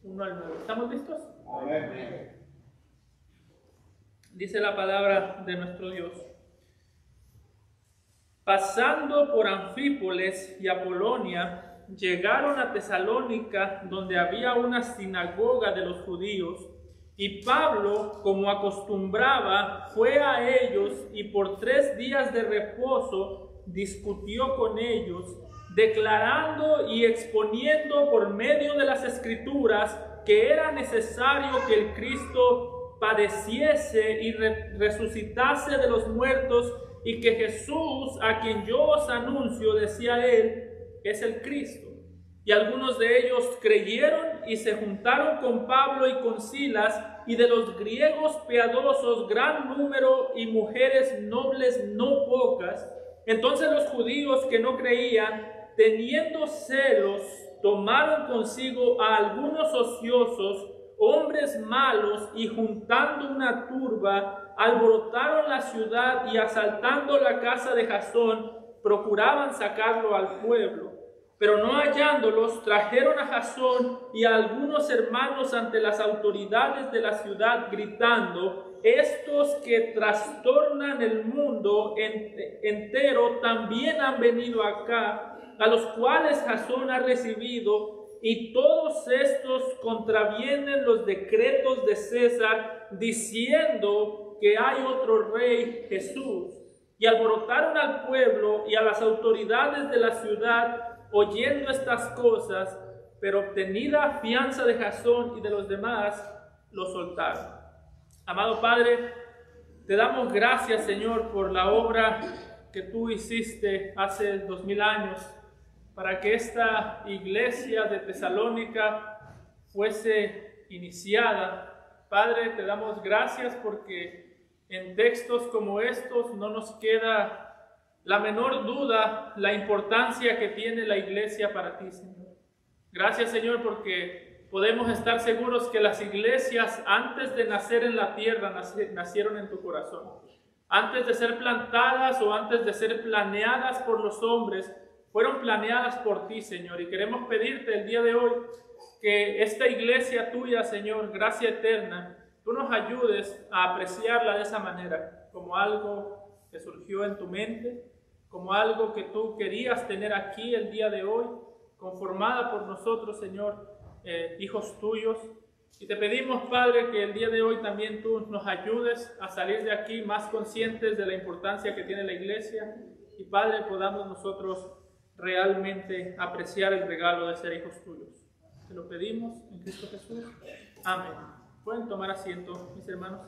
1 al 9. ¿Estamos listos? Amén. Dice la palabra de nuestro Dios. Pasando por Anfípolis y Apolonia, llegaron a Tesalónica, donde había una sinagoga de los judíos, y Pablo, como acostumbraba, fue a ellos y por 3 días de reposo discutió con ellos, declarando y exponiendo por medio de las Escrituras que era necesario que el Cristo padeciese y resucitase de los muertos, y que Jesús, a quien yo os anuncio, decía él, es el Cristo. Y algunos de ellos creyeron y se juntaron con Pablo y con Silas, y de los griegos piadosos gran número y mujeres nobles no pocas. Entonces los judíos que no creían, teniendo celos, tomaron consigo a algunos ociosos, hombres malos, y juntando una turba, alborotaron la ciudad y asaltando la casa de Jasón, procuraban sacarlo al pueblo. Pero no hallándolos, trajeron a Jasón y a algunos hermanos ante las autoridades de la ciudad, gritando: estos que trastornan el mundo entero también han venido acá, a los cuales Jasón ha recibido, y todos estos contravienen los decretos de César, diciendo que hay otro rey, Jesús. Y alborotaron al pueblo y a las autoridades de la ciudad, oyendo estas cosas, pero obtenida fianza de Jasón y de los demás, lo soltaron. Amado Padre, te damos gracias, Señor, por la obra que tú hiciste hace 2000 años, para que esta iglesia de Tesalónica fuese iniciada. Padre, te damos gracias porque en textos como estos no nos queda la menor duda la importancia que tiene la iglesia para ti, Señor. Gracias, Señor, porque podemos estar seguros que las iglesias antes de nacer en la tierra nacieron en tu corazón. Antes de ser plantadas o antes de ser planeadas por los hombres, fueron planeadas por ti, Señor. Y queremos pedirte el día de hoy que esta iglesia tuya, Señor, gracia eterna, tú nos ayudes a apreciarla de esa manera, como algo que surgió en tu mente, como algo que tú querías tener aquí el día de hoy, conformada por nosotros, Señor, hijos tuyos. Y te pedimos, Padre, que el día de hoy también tú nos ayudes a salir de aquí más conscientes de la importancia que tiene la iglesia. Y, Padre, podamos nosotros realmente apreciar el regalo de ser hijos tuyos. Te lo pedimos en Cristo Jesús. Amén. Pueden tomar asiento, mis hermanos.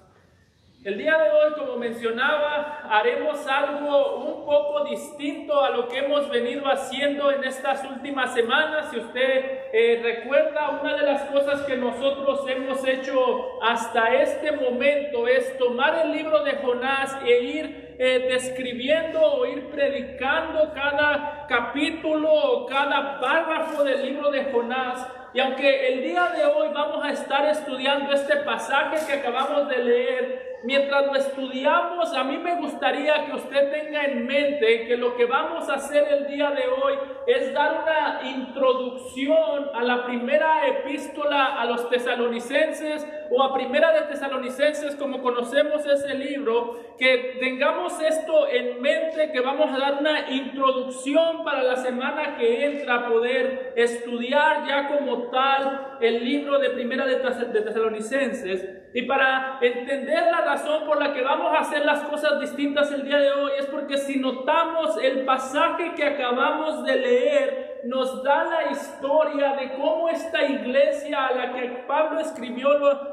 El día de hoy, como mencionaba, haremos algo un poco distinto a lo que hemos venido haciendo en estas últimas semanas. Si usted recuerda, una de las cosas que nosotros hemos hecho hasta este momento es tomar el libro de Jonás e ir describiendo o ir predicando cada capítulo o cada párrafo del libro de Jonás. Y aunque el día de hoy vamos a estar estudiando este pasaje que acabamos de leer, mientras lo estudiamos, a mí me gustaría que usted tenga en mente que lo que vamos a hacer el día de hoy es dar una introducción a la primera epístola a los tesalonicenses, o a Primera de Tesalonicenses, como conocemos ese libro. Que tengamos esto en mente, que vamos a dar una introducción para la semana que entra, a poder estudiar ya como tal el libro de Primera de Tesalonicenses. Y para entender la razón por la que vamos a hacer las cosas distintas el día de hoy, es porque si notamos el pasaje que acabamos de leer, nos da la historia de cómo esta iglesia a la que Pablo escribió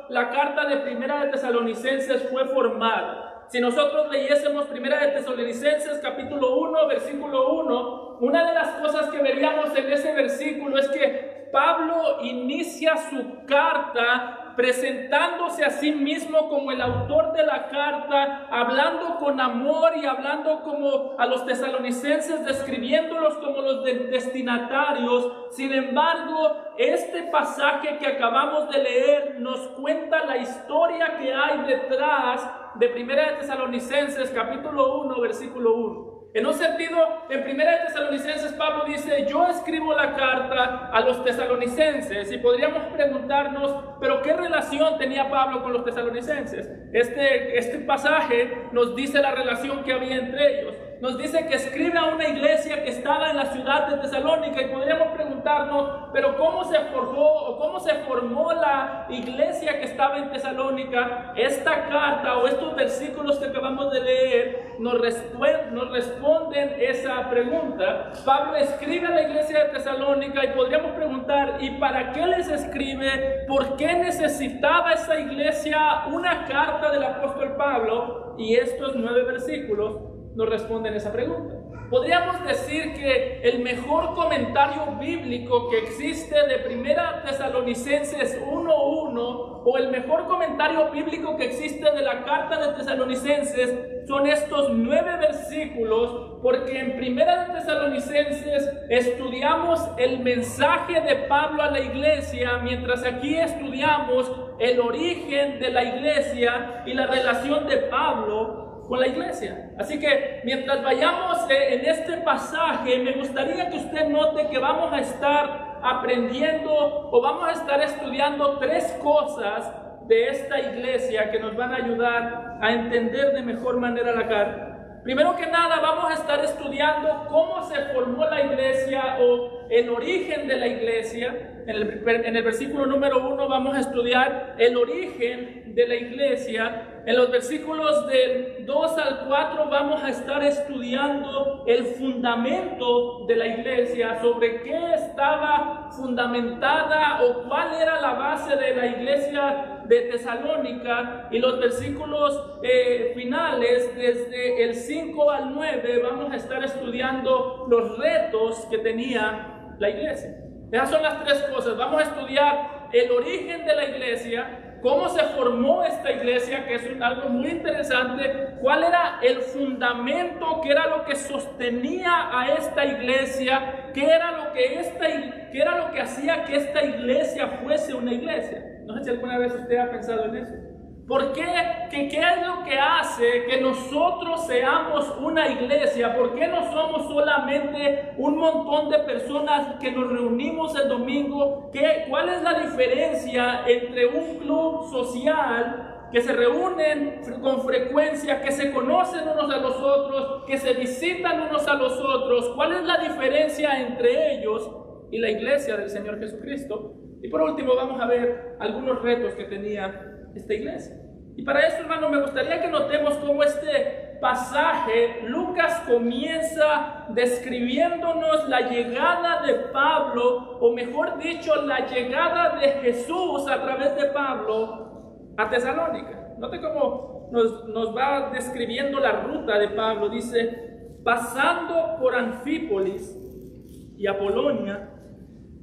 la carta de Primera de Tesalonicenses fue formada. Si nosotros leyésemos Primera de Tesalonicenses capítulo 1, versículo 1, una de las cosas que veríamos en ese versículo es que Pablo inicia su carta presentándose a sí mismo como el autor de la carta, hablando con amor y hablando como a los tesalonicenses, describiéndolos como los destinatarios. Sin embargo, este pasaje que acabamos de leer nos cuenta la historia que hay detrás de Primera de Tesalonicenses capítulo 1, versículo 1. En un sentido, en 1 Tesalonicenses, Pablo dice, yo escribo la carta a los tesalonicenses, y podríamos preguntarnos, ¿pero qué relación tenía Pablo con los tesalonicenses? Este pasaje nos dice la relación que había entre ellos. Nos dice que escribe a una iglesia que estaba en la ciudad de Tesalónica, y podríamos preguntarnos, ¿pero cómo se forjó o cómo se formó la iglesia que estaba en Tesalónica? Esta carta o estos versículos que acabamos de leer nos responden esa pregunta. Pablo escribe a la iglesia de Tesalónica, y podríamos preguntar, ¿y para qué les escribe? ¿Por qué necesitaba esa iglesia una carta del apóstol Pablo? Y estos 9 versículos nos responden esa pregunta. Podríamos decir que el mejor comentario bíblico que existe de 1 Tesalonicenses 1:1, o el mejor comentario bíblico que existe de la carta de Tesalonicenses, son estos 9 versículos, porque en 1 Tesalonicenses estudiamos el mensaje de Pablo a la iglesia, mientras aquí estudiamos el origen de la iglesia y la relación de Pablo con la iglesia. Así que mientras vayamos en este pasaje, me gustaría que usted note que vamos a estar aprendiendo o vamos a estar estudiando 3 cosas de esta iglesia que nos van a ayudar a entender de mejor manera la carta. Primero que nada, vamos a estar estudiando cómo se formó la iglesia o el origen de la iglesia. En el versículo número 1 vamos a estudiar el origen de la iglesia. En los versículos del 2 al 4 vamos a estar estudiando el fundamento de la iglesia, sobre qué estaba fundamentada o cuál era la base de la iglesia de Tesalónica. Y los versículos finales, desde el 5 al 9, vamos a estar estudiando los retos que tenía la iglesia. Esas son las 3 cosas. Vamos a estudiar el origen de la iglesia, cómo se formó esta iglesia, que es algo muy interesante, cuál era el fundamento, qué era lo que sostenía a esta iglesia, qué era lo que hacía que esta iglesia fuese una iglesia. No sé si alguna vez usted ha pensado en eso. ¿Por qué? ¿Qué es lo que hace que nosotros seamos una iglesia? ¿Por qué no somos solamente un montón de personas que nos reunimos el domingo? ¿Cuál es la diferencia entre un club social que se reúnen con frecuencia, que se conocen unos a los otros, que se visitan unos a los otros? ¿Cuál es la diferencia entre ellos y la iglesia del Señor Jesucristo? Y por último vamos a ver algunos retos que tenía esta iglesia. Y para eso, hermano, me gustaría que notemos cómo este pasaje, Lucas comienza describiéndonos la llegada de Pablo, o mejor dicho, la llegada de Jesús a través de Pablo a Tesalónica. Note cómo nos va describiendo la ruta de Pablo. Dice, pasando por Anfípolis y Apolonia,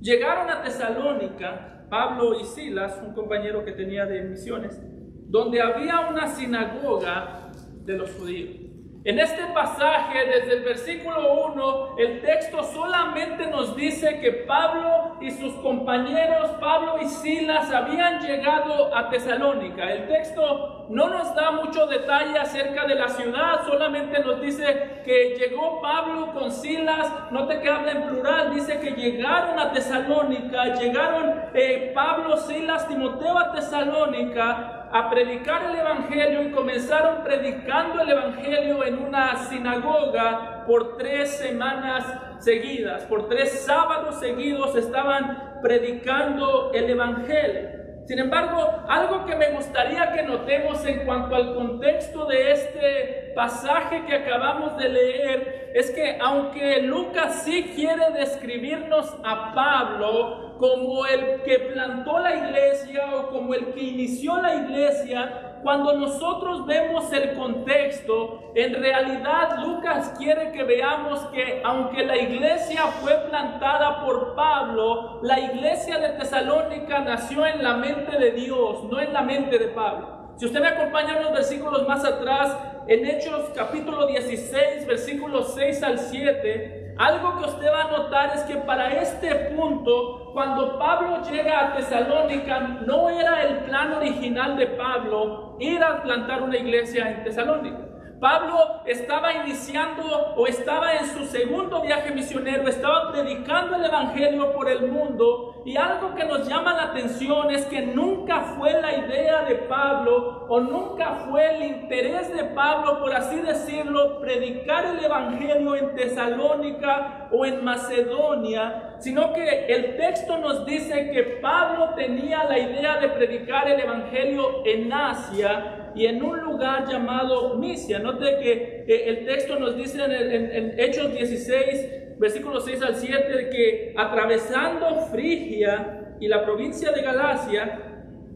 llegaron a Tesalónica, Pablo y Silas, un compañero que tenía de misiones, donde había una sinagoga de los judíos. En este pasaje, desde el versículo 1, el texto solamente nos dice que Pablo y sus compañeros, Pablo y Silas, habían llegado a Tesalónica. El texto no nos da mucho detalle acerca de la ciudad, solamente nos dice que llegó Pablo con Silas. Note que habla en plural, dice que llegaron a Tesalónica, llegaron Pablo, Silas, Timoteo a Tesalónica a predicar el evangelio, y comenzaron predicando el evangelio en una sinagoga por 3 semanas seguidas. Por 3 sábados seguidos estaban predicando el evangelio. Sin embargo, algo que me gustaría que notemos en cuanto al contexto de este pasaje que acabamos de leer es que, aunque Lucas sí quiere describirnos a Pablo como el que plantó la iglesia o como el que inició la iglesia, cuando nosotros vemos el contexto, en realidad Lucas quiere que veamos que aunque la iglesia fue plantada por Pablo, la iglesia de Tesalónica nació en la mente de Dios, no en la mente de Pablo. Si usted me acompaña unos versículos más atrás, en Hechos capítulo 16, versículos 6 al 7, algo que usted va a notar es que para este punto, cuando Pablo llega a Tesalónica, no era el plan original de Pablo ir a plantar una iglesia en Tesalónica. Pablo estaba iniciando o estaba en su segundo viaje misionero, estaba predicando el evangelio por el mundo, y algo que nos llama la atención es que nunca fue la idea de Pablo o nunca fue el interés de Pablo, por así decirlo, predicar el evangelio en Tesalónica o en Macedonia, sino que el texto nos dice que Pablo tenía la idea de predicar el evangelio en Asia y en un lugar llamado Misia. Note que el texto nos dice en Hechos 16, versículos 6 al 7, que atravesando Frigia y la provincia de Galacia,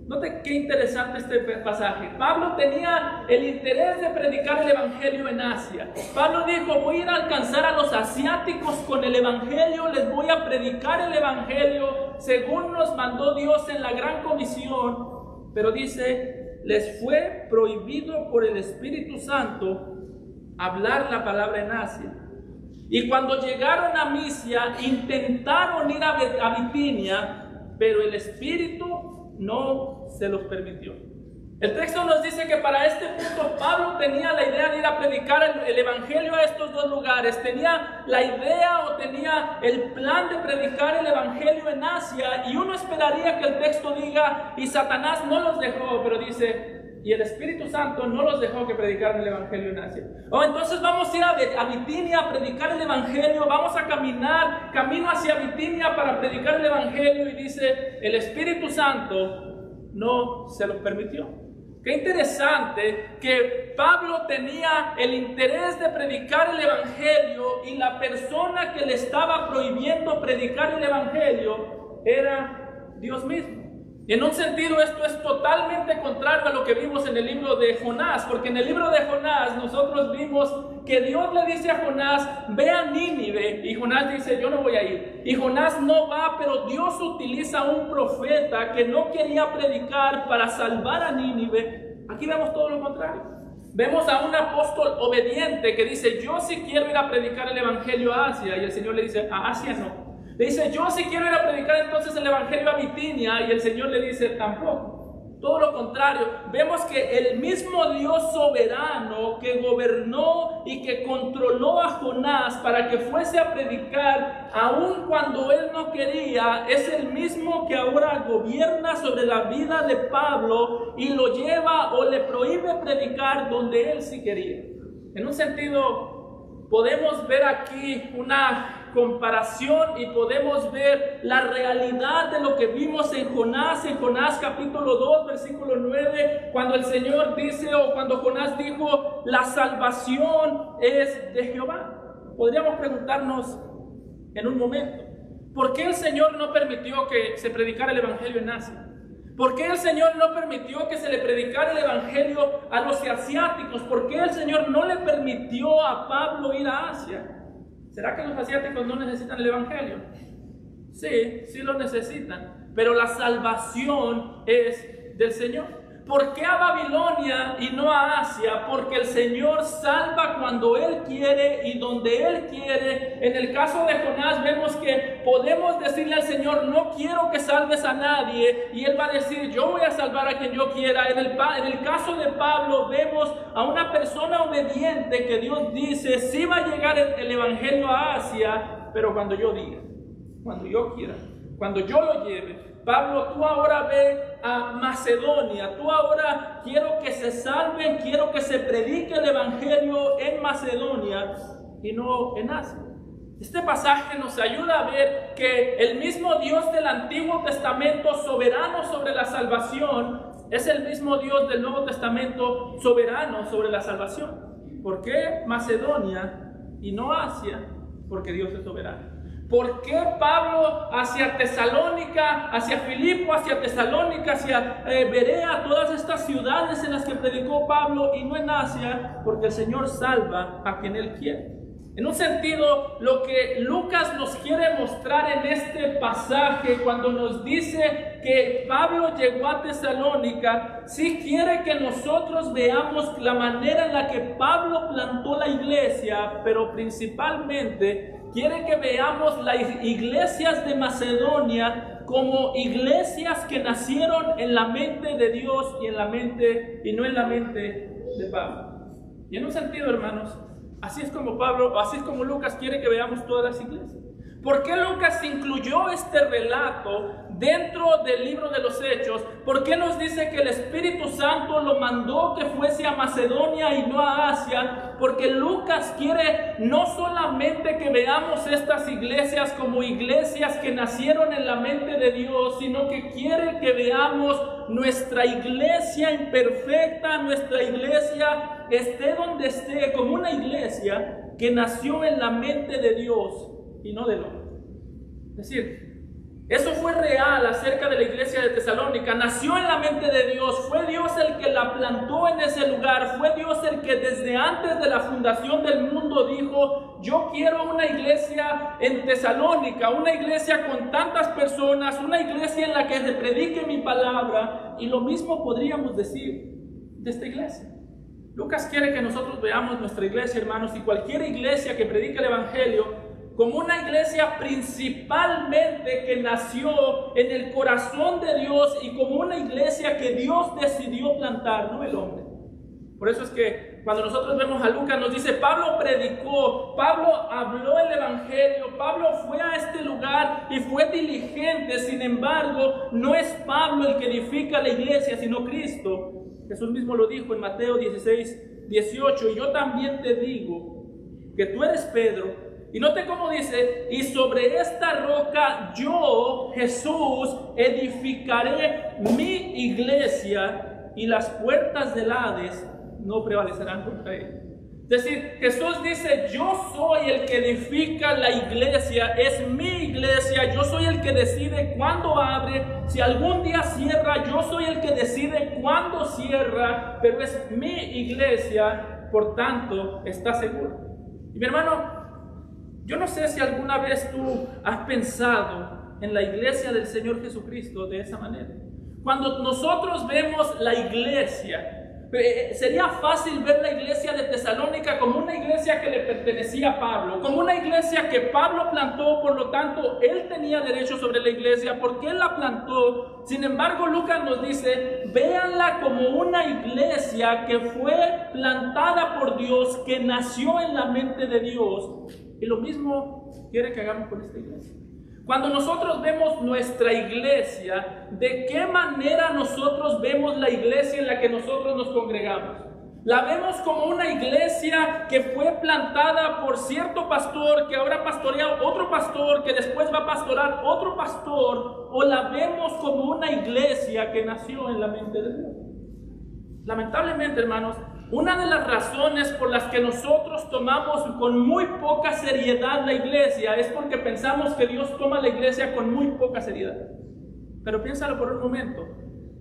note qué interesante este pasaje. Pablo tenía el interés de predicar el evangelio en Asia. Pablo dijo: voy a ir a alcanzar a los asiáticos con el evangelio, les voy a predicar el evangelio según nos mandó Dios en la gran comisión. Pero dice, les fue prohibido por el Espíritu Santo hablar la palabra en Asia. Y cuando llegaron a Misia, intentaron ir a Bitinia, pero el Espíritu no se los permitió. El texto nos dice que para este punto Pablo tenía la idea de ir a predicar el evangelio a estos dos lugares. Tenía la idea o tenía el plan de predicar el evangelio en Asia, y uno esperaría que el texto diga: y Satanás no los dejó, pero dice: y el Espíritu Santo no los dejó que predicaran el evangelio en Asia. Entonces vamos a ir a Bitinia a predicar el evangelio, vamos a camino hacia Bitinia para predicar el evangelio, y dice: el Espíritu Santo no se los permitió. Qué interesante que Pablo tenía el interés de predicar el evangelio, y la persona que le estaba prohibiendo predicar el evangelio era Dios mismo. En un sentido, esto es totalmente contrario a lo que vimos en el libro de Jonás, porque en el libro de Jonás nosotros vimos que Dios le dice a Jonás: ve a Nínive, y Jonás dice: yo no voy a ir. Y Jonás no va, pero Dios utiliza a un profeta que no quería predicar para salvar a Nínive. Aquí vemos todo lo contrario. Vemos a un apóstol obediente que dice: yo sí quiero ir a predicar el evangelio a Asia, y el Señor le dice: a Asia no. Le dice: yo sí quiero ir a predicar entonces el evangelio a Bitinia, y el Señor le dice: tampoco. Todo lo contrario, vemos que el mismo Dios soberano que gobernó y que controló a Jonás para que fuese a predicar aun cuando él no quería, es el mismo que ahora gobierna sobre la vida de Pablo y lo lleva o le prohíbe predicar donde él sí quería. En un sentido, podemos ver aquí una comparación y podemos ver la realidad de lo que vimos en Jonás capítulo 2 versículo 9, cuando el Señor dice, o cuando Jonás dijo: la salvación es de Jehová. Podríamos preguntarnos en un momento: ¿por qué el Señor no permitió que se predicara el evangelio en Asia? ¿Por qué el Señor no permitió que se le predicara el evangelio a los asiáticos? ¿Por qué el Señor no le permitió a Pablo ir a Asia? ¿Será que los asiáticos no necesitan el evangelio? Sí, sí lo necesitan, pero la salvación es del Señor. ¿Por qué a Babilonia y no a Asia? Porque el Señor salva cuando Él quiere y donde Él quiere. En el caso de Jonás vemos que podemos decirle al Señor: no quiero que salves a nadie, y Él va a decir: yo voy a salvar a quien yo quiera. En el caso de Pablo vemos a una persona obediente que Dios dice: sí va a llegar el evangelio a Asia, pero cuando yo diga, cuando yo quiera, cuando yo lo lleve. Pablo, tú ahora ve a Macedonia, tú ahora quiero que se salven, quiero que se predique el evangelio en Macedonia y no en Asia. Este pasaje nos ayuda a ver que el mismo Dios del Antiguo Testamento, soberano sobre la salvación, es el mismo Dios del Nuevo Testamento, soberano sobre la salvación. ¿Por qué Macedonia y no Asia? Porque Dios es soberano. ¿Por qué Pablo hacia Tesalónica, hacia Filipo, hacia Tesalónica, hacia Berea, todas estas ciudades en las que predicó Pablo, y no en Asia? Porque el Señor salva a quien Él quiere. En un sentido, lo que Lucas nos quiere mostrar en este pasaje, cuando nos dice que Pablo llegó a Tesalónica, sí quiere que nosotros veamos la manera en la que Pablo plantó la iglesia, pero principalmente quiere que veamos las iglesias de Macedonia como iglesias que nacieron en la mente de Dios y no en la mente de Pablo. Y en un sentido, hermanos, así es como Pablo, así es como Lucas quiere que veamos todas las iglesias. ¿Por qué Lucas incluyó este relato dentro del libro de los Hechos? ¿Por qué nos dice que el Espíritu Santo lo mandó que fuese a Macedonia y no a Asia? Porque Lucas quiere no solamente que veamos estas iglesias como iglesias que nacieron en la mente de Dios, sino que quiere que veamos nuestra iglesia imperfecta, nuestra iglesia esté donde esté, como una iglesia que nació en la mente de Dios y no del hombre. Es decir, eso fue real acerca de la iglesia de Tesalónica. Nació en la mente de Dios. Fue Dios el que la plantó en ese lugar. Fue Dios el que desde antes de la fundación del mundo dijo: yo quiero una iglesia en Tesalónica, una iglesia con tantas personas, una iglesia en la que se predique mi palabra. Y lo mismo podríamos decir de esta iglesia. Lucas quiere que nosotros veamos nuestra iglesia, hermanos, y cualquier iglesia que predique el evangelio como una iglesia principalmente que nació en el corazón de Dios y como una iglesia que Dios decidió plantar, no el hombre. Por eso es que cuando nosotros vemos a Lucas nos dice: Pablo predicó, Pablo habló el evangelio, Pablo fue a este lugar y fue diligente. Sin embargo, no es Pablo el que edifica la iglesia, sino Cristo. Jesús mismo lo dijo en Mateo 16:18: y yo también te digo que tú eres Pedro. Y note cómo dice: y sobre esta roca yo, Jesús, edificaré mi iglesia, y las puertas del Hades no prevalecerán contra ella. Es decir, Jesús dice: yo soy el que edifica la iglesia, es mi iglesia, yo soy el que decide cuándo abre, si algún día cierra, yo soy el que decide cuándo cierra, pero es mi iglesia, por tanto, está seguro. Y mi hermano, yo no sé si alguna vez tú has pensado en la iglesia del Señor Jesucristo de esa manera. Cuando nosotros vemos la iglesia, sería fácil ver la iglesia de Tesalónica como una iglesia que le pertenecía a Pablo, como una iglesia que Pablo plantó, por lo tanto, él tenía derecho sobre la iglesia porque él la plantó. Sin embargo, Lucas nos dice: véanla como una iglesia que fue plantada por Dios, que nació en la mente de Dios. Y lo mismo quiere que hagamos con esta iglesia. Cuando nosotros vemos nuestra iglesia, ¿de qué manera nosotros vemos la iglesia en la que nosotros nos congregamos? ¿La vemos como una iglesia que fue plantada por cierto pastor, que ahora pastorea otro pastor, que después va a pastorar otro pastor? ¿O la vemos como una iglesia que nació en la mente de Dios? Lamentablemente, hermanos, una de las razones por las que nosotros tomamos con muy poca seriedad la iglesia es porque pensamos que Dios toma la iglesia con muy poca seriedad. Pero piénsalo por un momento.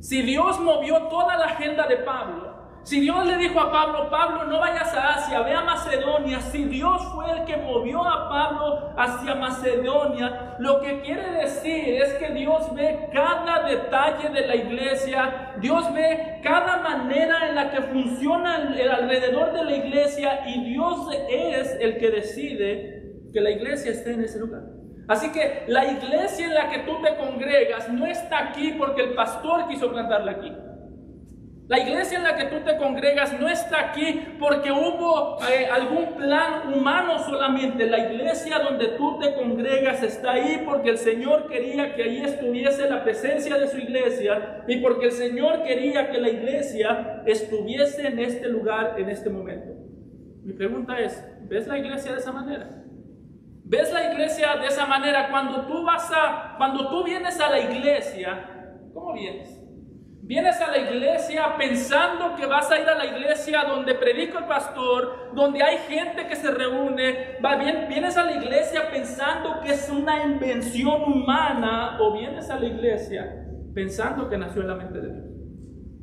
Si Dios movió toda la agenda de Pablo, si Dios le dijo a Pablo: Pablo, no vayas a Asia, ve a Macedonia. Si Dios fue el que movió a Pablo hacia Macedonia, lo que quiere decir es que Dios ve cada detalle de la iglesia. Dios ve cada manera en la que funciona el alrededor de la iglesia, y Dios es el que decide que la iglesia esté en ese lugar. Así que la iglesia en la que tú te congregas no está aquí porque el pastor quiso plantarla aquí. La iglesia en la que tú te congregas no está aquí porque hubo algún plan humano solamente. La iglesia donde tú te congregas está ahí porque el Señor quería que ahí estuviese la presencia de su iglesia, y porque el Señor quería que la iglesia estuviese en este lugar, en este momento. Mi pregunta es: ¿ves la iglesia de esa manera? ¿Ves la iglesia de esa manera? Cuando tú vienes a la iglesia, ¿cómo vienes? Vienes a la iglesia pensando que vas a ir a la iglesia donde predica el pastor, donde hay gente que se reúne. Vienes a la iglesia pensando que es una invención humana, o vienes a la iglesia pensando que nació en la mente de Dios.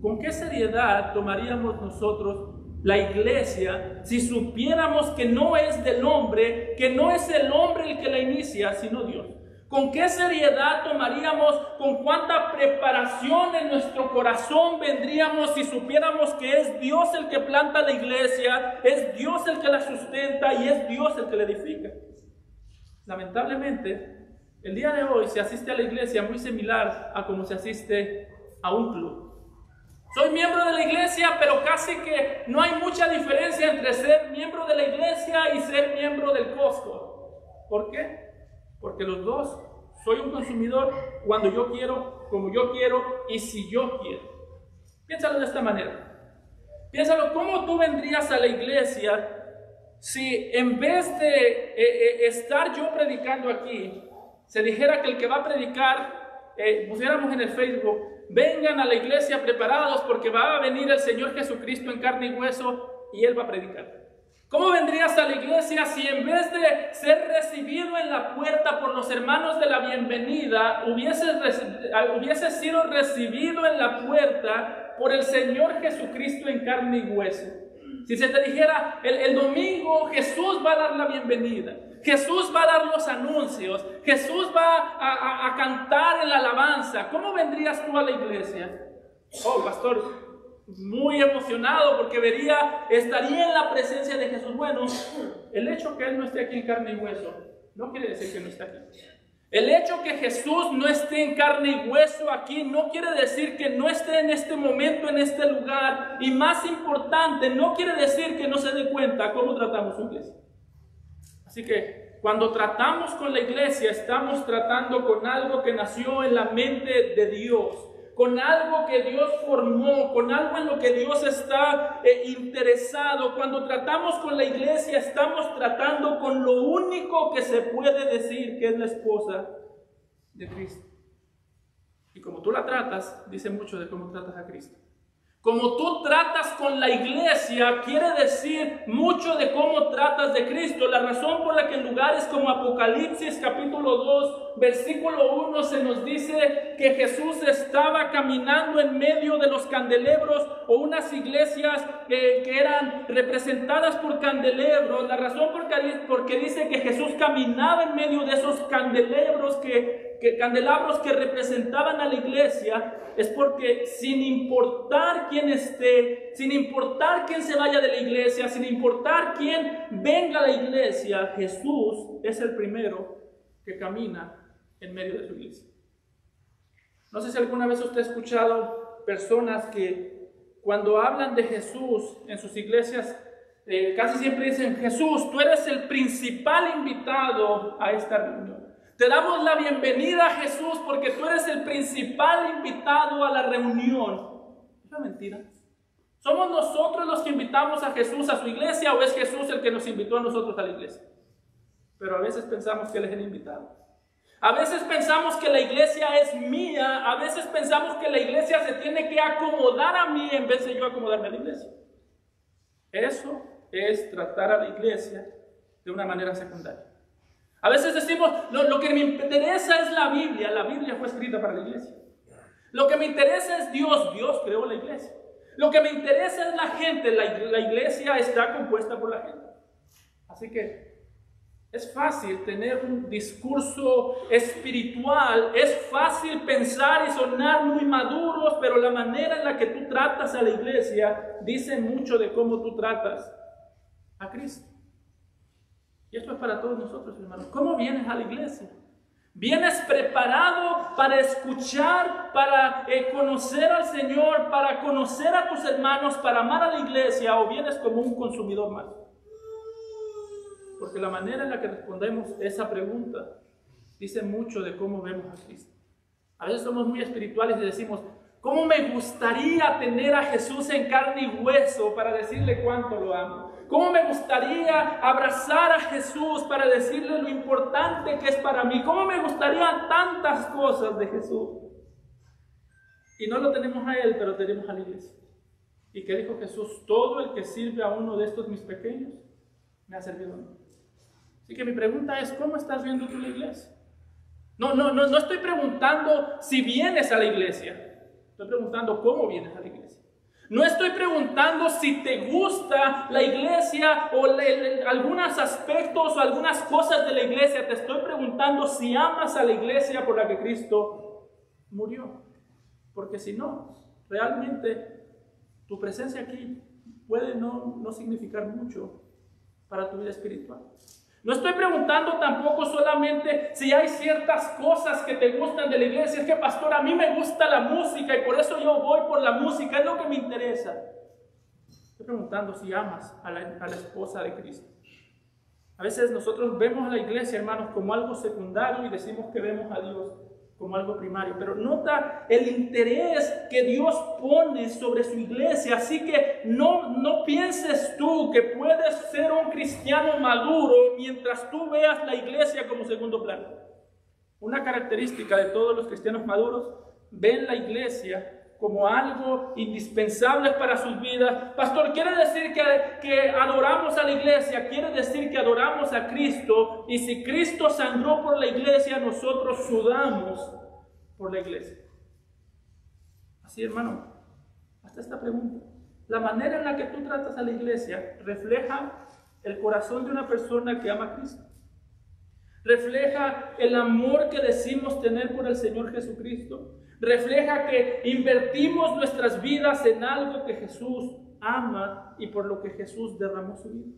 ¿Con qué seriedad tomaríamos nosotros la iglesia si supiéramos que no es del hombre, que no es el hombre el que la inicia, sino Dios? ¿Con qué seriedad tomaríamos, con cuánta preparación en nuestro corazón vendríamos si supiéramos que es Dios el que planta la iglesia, es Dios el que la sustenta y es Dios el que la edifica? Lamentablemente, el día de hoy se asiste a la iglesia muy similar a como se asiste a un club. Soy miembro de la iglesia, pero casi que no hay mucha diferencia entre ser miembro de la iglesia y ser miembro del Costco. ¿Por qué? Porque los dos, soy un consumidor cuando yo quiero, como yo quiero y si yo quiero. Piénsalo de esta manera. Piénsalo, ¿cómo tú vendrías a la iglesia si en vez de estar yo predicando aquí, se dijera que el que va a predicar, pusiéramos en el Facebook, vengan a la iglesia preparados porque va a venir el Señor Jesucristo en carne y hueso y Él va a predicar? ¿Cómo vendrías a la iglesia si en vez de ser recibido en la puerta por los hermanos de la bienvenida, hubieses sido recibido en la puerta por el Señor Jesucristo en carne y hueso? Si se te dijera, el domingo Jesús va a dar la bienvenida, Jesús va a dar los anuncios, Jesús va a cantar en la alabanza, ¿cómo vendrías tú a la iglesia? Oh, pastor, muy emocionado porque estaría en la presencia de Jesús. Bueno, el hecho que Él no esté aquí en carne y hueso no quiere decir que no está aquí. El hecho que Jesús no esté en carne y hueso aquí no quiere decir que no esté en este momento, en este lugar. Y más importante, no quiere decir que no se dé cuenta cómo tratamos su iglesia. Así que cuando tratamos con la iglesia, estamos tratando con algo que nació en la mente de Dios, con algo que Dios formó, con algo en lo que Dios está interesado. Cuando tratamos con la iglesia, estamos tratando con lo único que se puede decir que es la esposa de Cristo. Y como tú la tratas, dice mucho de cómo tratas a Cristo. Como tú tratas con la iglesia, quiere decir mucho de cómo tratas de Cristo. La razón por la que en lugares como Apocalipsis capítulo 2, versículo 1, se nos dice que Jesús estaba caminando en medio de los candelebros o unas iglesias que eran representadas por candelebros. La razón porque dice que Jesús caminaba en medio de esos candelabros que representaban a la iglesia, es porque sin importar quién esté, sin importar quién se vaya de la iglesia, sin importar quién venga a la iglesia, Jesús es el primero que camina en medio de su iglesia. No sé si alguna vez usted ha escuchado personas que cuando hablan de Jesús en sus iglesias, casi siempre dicen: Jesús, tú eres el principal invitado a esta reunión. Te damos la bienvenida, Jesús, porque tú eres el principal invitado a la reunión. ¿Es una mentira? ¿Somos nosotros los que invitamos a Jesús a su iglesia o es Jesús el que nos invitó a nosotros a la iglesia? Pero a veces pensamos que Él es el invitado. A veces pensamos que la iglesia es mía. A veces pensamos que la iglesia se tiene que acomodar a mí en vez de yo acomodarme a la iglesia. Eso es tratar a la iglesia de una manera secundaria. A veces decimos, lo que me interesa es la Biblia fue escrita para la iglesia. Lo que me interesa es Dios creó la iglesia. Lo que me interesa es la gente, la iglesia está compuesta por la gente. Así que es fácil tener un discurso espiritual, es fácil pensar y sonar muy maduros, pero la manera en la que tú tratas a la iglesia dice mucho de cómo tú tratas a Cristo. Y esto es para todos nosotros, hermanos. ¿Cómo vienes a la iglesia? ¿Vienes preparado para escuchar, para conocer al Señor, para conocer a tus hermanos, para amar a la iglesia, o vienes como un consumidor más? Porque la manera en la que respondemos esa pregunta dice mucho de cómo vemos a Cristo. A veces somos muy espirituales y decimos: ¿cómo me gustaría tener a Jesús en carne y hueso para decirle cuánto lo amo? ¿Cómo me gustaría abrazar a Jesús para decirle lo importante que es para mí? ¿Cómo me gustaría tantas cosas de Jesús? Y no lo tenemos a Él, pero tenemos a la iglesia. ¿Y qué dijo Jesús? Todo el que sirve a uno de estos mis pequeños, me ha servido a mí. Así que mi pregunta es: ¿cómo estás viendo tú la iglesia? No estoy preguntando si vienes a la iglesia. Estoy preguntando cómo vienes a la iglesia. No estoy preguntando si te gusta la iglesia o algunos aspectos o algunas cosas de la iglesia. Te estoy preguntando si amas a la iglesia por la que Cristo murió. Porque si no, realmente tu presencia aquí puede no significar mucho para tu vida espiritual. No estoy preguntando tampoco solamente si hay ciertas cosas que te gustan de la iglesia. Es que, pastor, a mí me gusta la música y por eso yo voy por la música, es lo que me interesa. Estoy preguntando si amas a la esposa de Cristo. A veces nosotros vemos a la iglesia, hermanos, como algo secundario y decimos que vemos a Dios como algo primario. Pero nota el interés que Dios pone sobre su iglesia. Así que no pienses tú que puedes ser un cristiano maduro mientras tú veas la iglesia como segundo plano. Una característica de todos los cristianos maduros, ven la iglesia como algo indispensable para sus vidas. Pastor, ¿quiere decir que adoramos a la iglesia? Quiere decir que adoramos a Cristo. Y si Cristo sangró por la iglesia, nosotros sudamos por la iglesia. Así, hermano, hasta esta pregunta. La manera en la que tú tratas a la iglesia refleja el corazón de una persona que ama a Cristo. Refleja el amor que decimos tener por el Señor Jesucristo. Refleja que invertimos nuestras vidas en algo que Jesús ama y por lo que Jesús derramó su vida.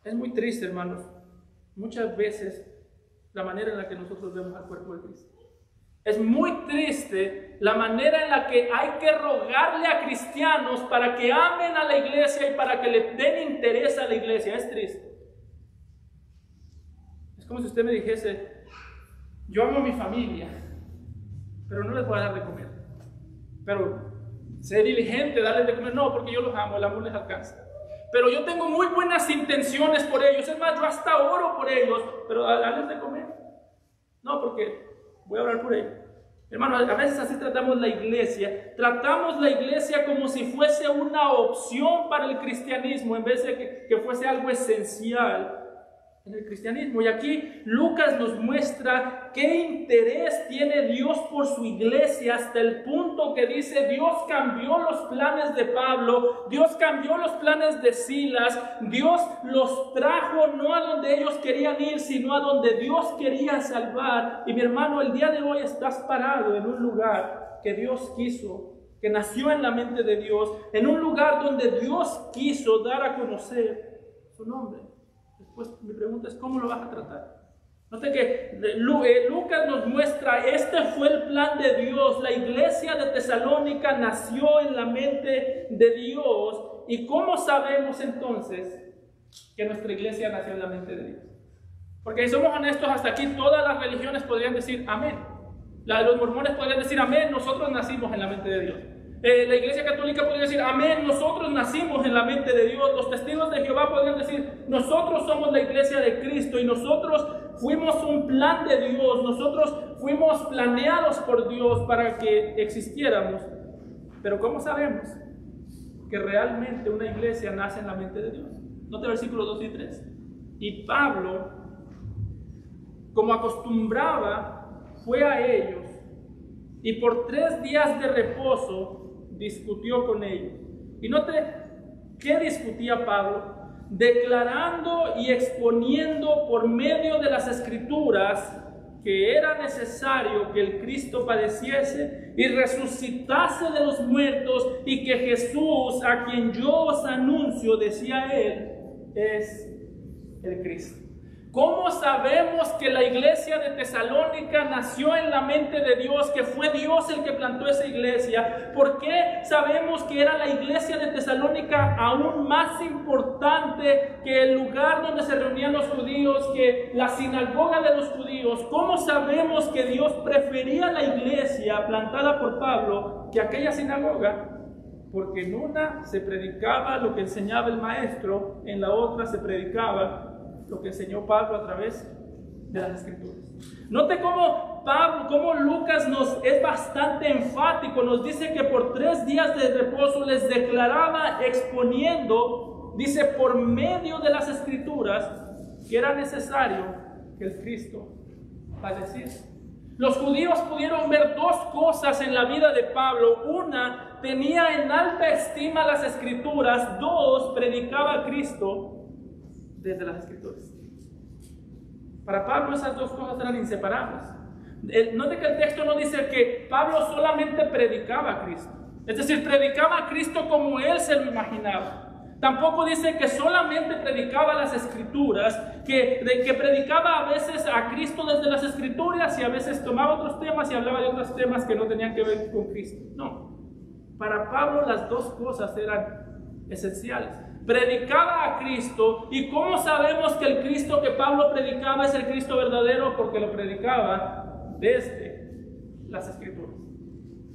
Es muy triste, hermanos, muchas veces la manera en la que nosotros vemos al cuerpo de Cristo. Es muy triste la manera en la que hay que rogarle a cristianos para que amen a la iglesia y para que le den interés a la iglesia. Es triste. Es como si usted me dijese, yo amo a mi familia, pero no les voy a dar de comer. Pero sé diligente, darles de comer. No, porque yo los amo, el amor les alcanza. Pero yo tengo muy buenas intenciones por ellos. Es más, yo hasta oro por ellos, pero darles de comer. No, porque voy a orar por ellos. Hermano, a veces así tratamos la iglesia. Tratamos la iglesia como si fuese una opción para el cristianismo, en vez de que fuese algo esencial en el cristianismo. Y aquí Lucas nos muestra qué interés tiene Dios por su iglesia, hasta el punto que dice: Dios cambió los planes de Pablo, Dios cambió los planes de Silas, Dios los trajo no a donde ellos querían ir, sino a donde Dios quería salvar. Y mi hermano, el día de hoy estás parado en un lugar que Dios quiso, que nació en la mente de Dios, en un lugar donde Dios quiso dar a conocer su nombre. Pues mi pregunta es, ¿cómo lo vas a tratar? Note que Lucas nos muestra, este fue el plan de Dios. La iglesia de Tesalónica nació en la mente de Dios. ¿Y cómo sabemos entonces que nuestra iglesia nació en la mente de Dios? Porque si somos honestos, hasta aquí todas las religiones podrían decir amén. Los mormones podrían decir amén, nosotros nacimos en la mente de Dios. La iglesia católica podría decir amén, nosotros nacimos en la mente de Dios. Los testigos de Jehová podrían decir, nosotros somos la iglesia de Cristo y nosotros fuimos un plan de Dios, nosotros fuimos planeados por Dios para que existiéramos. Pero ¿cómo sabemos que realmente una iglesia nace en la mente de Dios? Note versículos 2 y 3. Y Pablo, como acostumbraba, fue a ellos y por 3 días de reposo discutió con ellos. Y note, ¿qué discutía Pablo? Declarando y exponiendo por medio de las Escrituras que era necesario que el Cristo padeciese y resucitase de los muertos, y que Jesús, a quien yo os anuncio, decía él, es el Cristo. ¿Cómo sabemos que la iglesia de Tesalónica nació en la mente de Dios, que fue Dios el que plantó esa iglesia? ¿Por qué sabemos que era la iglesia de Tesalónica aún más importante que el lugar donde se reunían los judíos, que la sinagoga de los judíos? ¿Cómo sabemos que Dios prefería la iglesia plantada por Pablo que aquella sinagoga? Porque en una se predicaba lo que enseñaba el maestro, en la otra se predicaba lo que enseñó Pablo a través de las Escrituras. Note cómo Lucas es bastante enfático. Nos dice que por 3 días de reposo les declaraba, exponiendo, dice, por medio de las Escrituras, que era necesario que el Cristo padeciese. Los judíos pudieron ver 2 cosas en la vida de Pablo. Una, tenía en alta estima las Escrituras. 2, predicaba a Cristo desde las Escrituras. Para Pablo esas 2 cosas eran inseparables. Note que el texto no dice que Pablo solamente predicaba a Cristo, es decir, predicaba a Cristo como él se lo imaginaba, Tampoco dice que solamente predicaba las Escrituras, que predicaba a veces a Cristo desde las Escrituras y a veces tomaba otros temas y hablaba de otros temas que no tenían que ver con Cristo. No. Para Pablo las dos cosas eran esenciales. Predicaba a Cristo. ¿Y cómo sabemos que el Cristo que Pablo predicaba es el Cristo verdadero? Porque lo predicaba desde las Escrituras.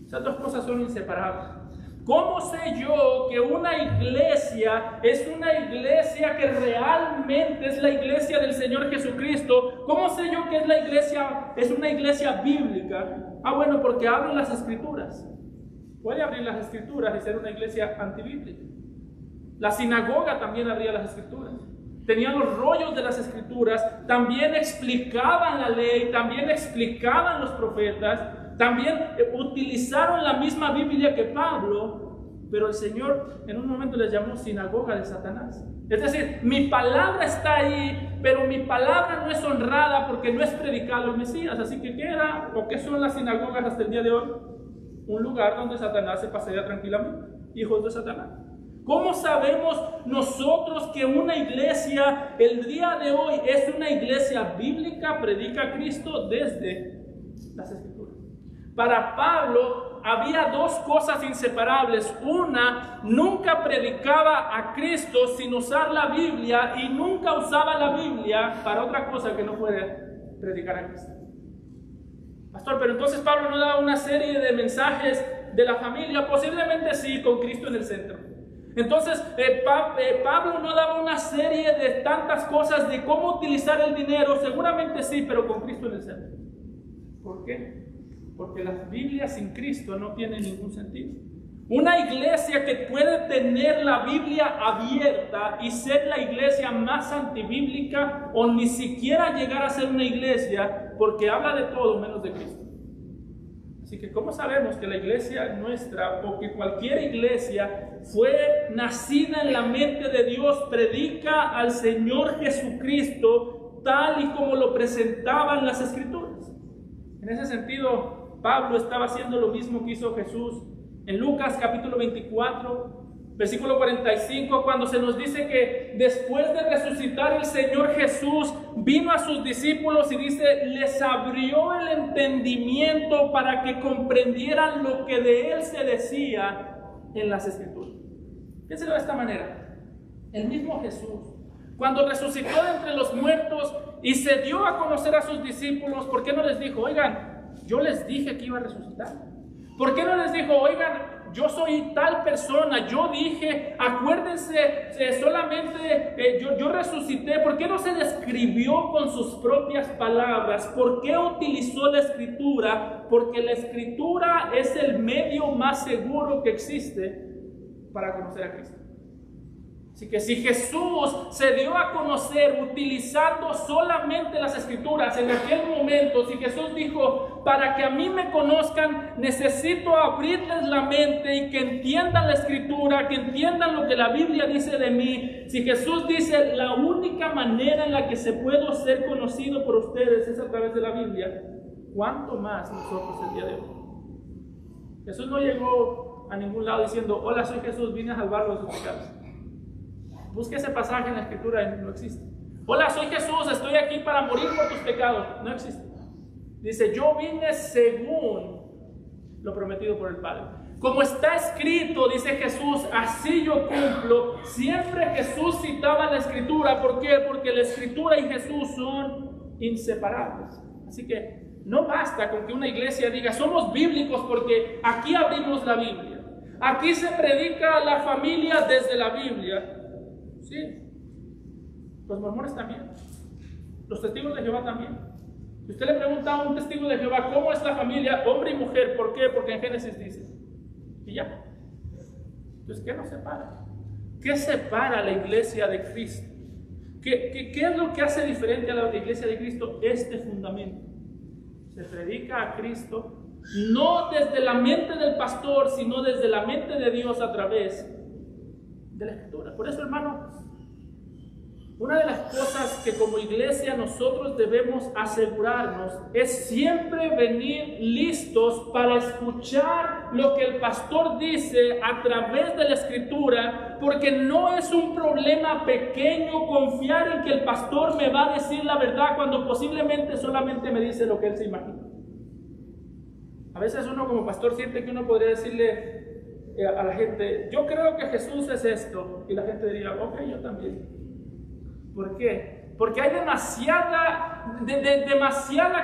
Esas dos cosas son inseparables. ¿Cómo sé yo que una iglesia es una iglesia que realmente es la iglesia del Señor Jesucristo? ¿Cómo sé yo que es una iglesia bíblica? Bueno, porque abro las Escrituras. Puede abrir las Escrituras y ser una iglesia antibíblica. La sinagoga también abría las Escrituras. Tenían los rollos de las Escrituras, también explicaban la ley, también explicaban los profetas. También utilizaron la misma Biblia que Pablo, pero el Señor en un momento les llamó sinagoga de Satanás. Es decir, mi palabra está ahí, pero mi palabra no es honrada porque no es predicado el Mesías. Así que, ¿qué era o qué son las sinagogas hasta el día de hoy? Un lugar donde Satanás se pasea tranquilamente, hijos de Satanás. ¿Cómo sabemos nosotros que una iglesia el día de hoy es una iglesia bíblica? Predica a Cristo desde las Escrituras. Para Pablo había dos cosas inseparables. Una, nunca predicaba a Cristo sin usar la Biblia y nunca usaba la Biblia para otra cosa que no fuera predicar a Cristo. Pastor, pero entonces Pablo no daba una serie de mensajes de la familia. Posiblemente sí, con Cristo en el centro. Entonces Pablo no daba una serie de tantas cosas de cómo utilizar el dinero. Seguramente sí, pero con Cristo en el centro. ¿Por qué? Porque las Biblias sin Cristo no tienen ningún sentido. Una iglesia que puede tener la Biblia abierta y ser la iglesia más antibíblica, o ni siquiera llegar a ser una iglesia, porque habla de todo menos de Cristo. Así que, ¿cómo sabemos que la iglesia nuestra, o que cualquier iglesia fue nacida en la mente de Dios, predica al Señor Jesucristo tal y como lo presentaban las Escrituras? En ese sentido, Pablo estaba haciendo lo mismo que hizo Jesús en Lucas capítulo 24, versículo 45, cuando se nos dice que después de resucitar el Señor Jesús, vino a sus discípulos y dice, les abrió el entendimiento para que comprendieran lo que de Él se decía en las Escrituras. Piénselo de esta manera. El mismo Jesús, cuando resucitó de entre los muertos y se dio a conocer a sus discípulos, ¿por qué no les dijo, oigan, yo les dije que iba a resucitar? ¿Por qué no les dijo, oigan, yo soy tal persona, yo dije, acuérdense, solamente yo resucité? ¿Por qué no se describió con sus propias palabras? ¿Por qué utilizó la Escritura? Porque la Escritura es el medio más seguro que existe para conocer a Cristo. Así que si Jesús se dio a conocer utilizando solamente las Escrituras en aquel momento, si Jesús dijo, para que a mí me conozcan, necesito abrirles la mente y que entiendan la Escritura, que entiendan lo que la Biblia dice de mí. Si Jesús dice, la única manera en la que se puedo ser conocido por ustedes es a través de la Biblia, ¿cuánto más nosotros el día de hoy? Jesús no llegó a ningún lado diciendo, hola, soy Jesús, vine a salvarlos de sus pecados. Busque ese pasaje en la Escritura, no existe. Hola, soy Jesús, estoy aquí para morir por tus pecados. No existe. Dice, yo vine según lo prometido por el Padre. Como está escrito, dice Jesús, así yo cumplo. Siempre Jesús citaba la Escritura. ¿Por qué? Porque la Escritura y Jesús son inseparables. Así que no basta con que una iglesia diga, somos bíblicos porque aquí abrimos la Biblia. Aquí se predica la familia desde la Biblia. Sí, los mormones también, los testigos de Jehová también. Si usted le pregunta a un testigo de Jehová cómo es la familia, hombre y mujer, ¿por qué? Porque en Génesis dice, y ya. Entonces, ¿qué nos separa? ¿Qué separa a la iglesia de Cristo? ¿Qué es lo que hace diferente a la iglesia de Cristo? Este fundamento. Se predica a Cristo no desde la mente del pastor, sino desde la mente de Dios a través de la Escritura. Por eso, hermano, Una de las cosas que como iglesia nosotros debemos asegurarnos es siempre venir listos para escuchar lo que el pastor dice a través de la Escritura, porque no es un problema pequeño confiar en que el pastor me va a decir la verdad cuando posiblemente solamente me dice lo que él se imagina. A veces uno como pastor siente que uno podría decirle a la gente, yo creo que Jesús es esto, y la gente diría, ok, yo también. ¿Por qué? Porque hay demasiada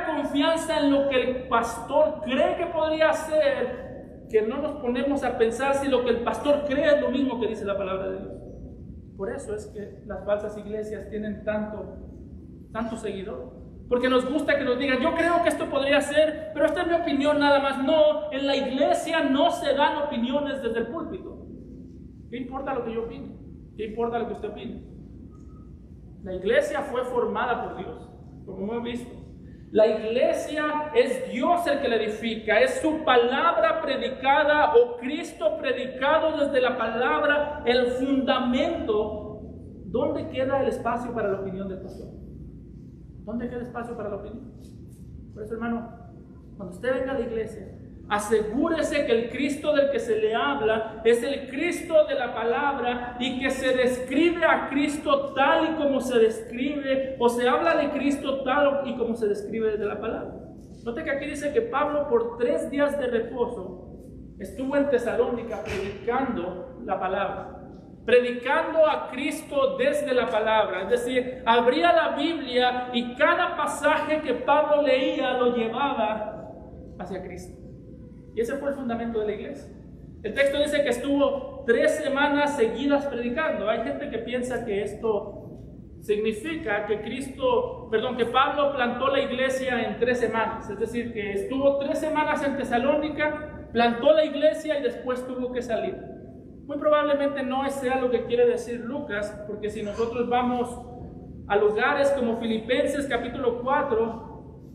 confianza en lo que el pastor cree que podría ser, que no nos ponemos a pensar si lo que el pastor cree es lo mismo que dice la palabra de Dios. Por eso es que las falsas iglesias tienen tanto seguidor. Porque nos gusta que nos digan, yo creo que esto podría ser, pero esta es mi opinión nada más. No, en la iglesia no se dan opiniones desde el púlpito. ¿Qué importa lo que yo opine? ¿Qué importa lo que usted opine? La iglesia fue formada por Dios, como hemos visto. La iglesia es Dios el que la edifica, es su palabra predicada o Cristo predicado desde la palabra, el fundamento. ¿Dónde queda el espacio para la opinión del pastor? ¿Dónde queda espacio para la opinión? Por eso, hermano, cuando usted venga a la iglesia, asegúrese que el Cristo del que se le habla es el Cristo de la palabra y que se describe a Cristo tal y como se describe, o se habla de Cristo tal y como se describe desde la palabra. Note que aquí dice que Pablo por 3 días de reposo estuvo en Tesalónica predicando la palabra, predicando a Cristo desde la palabra. Es decir, abría la Biblia y cada pasaje que Pablo leía lo llevaba hacia Cristo. Y ese fue el fundamento de la iglesia. El texto dice que estuvo 3 semanas seguidas predicando. Hay gente que piensa que esto significa que que Pablo plantó la iglesia en 3 semanas. Es decir, que estuvo 3 semanas en Tesalónica, plantó la iglesia y después tuvo que salir. Muy probablemente no sea lo que quiere decir Lucas, porque si nosotros vamos a lugares como Filipenses capítulo 4,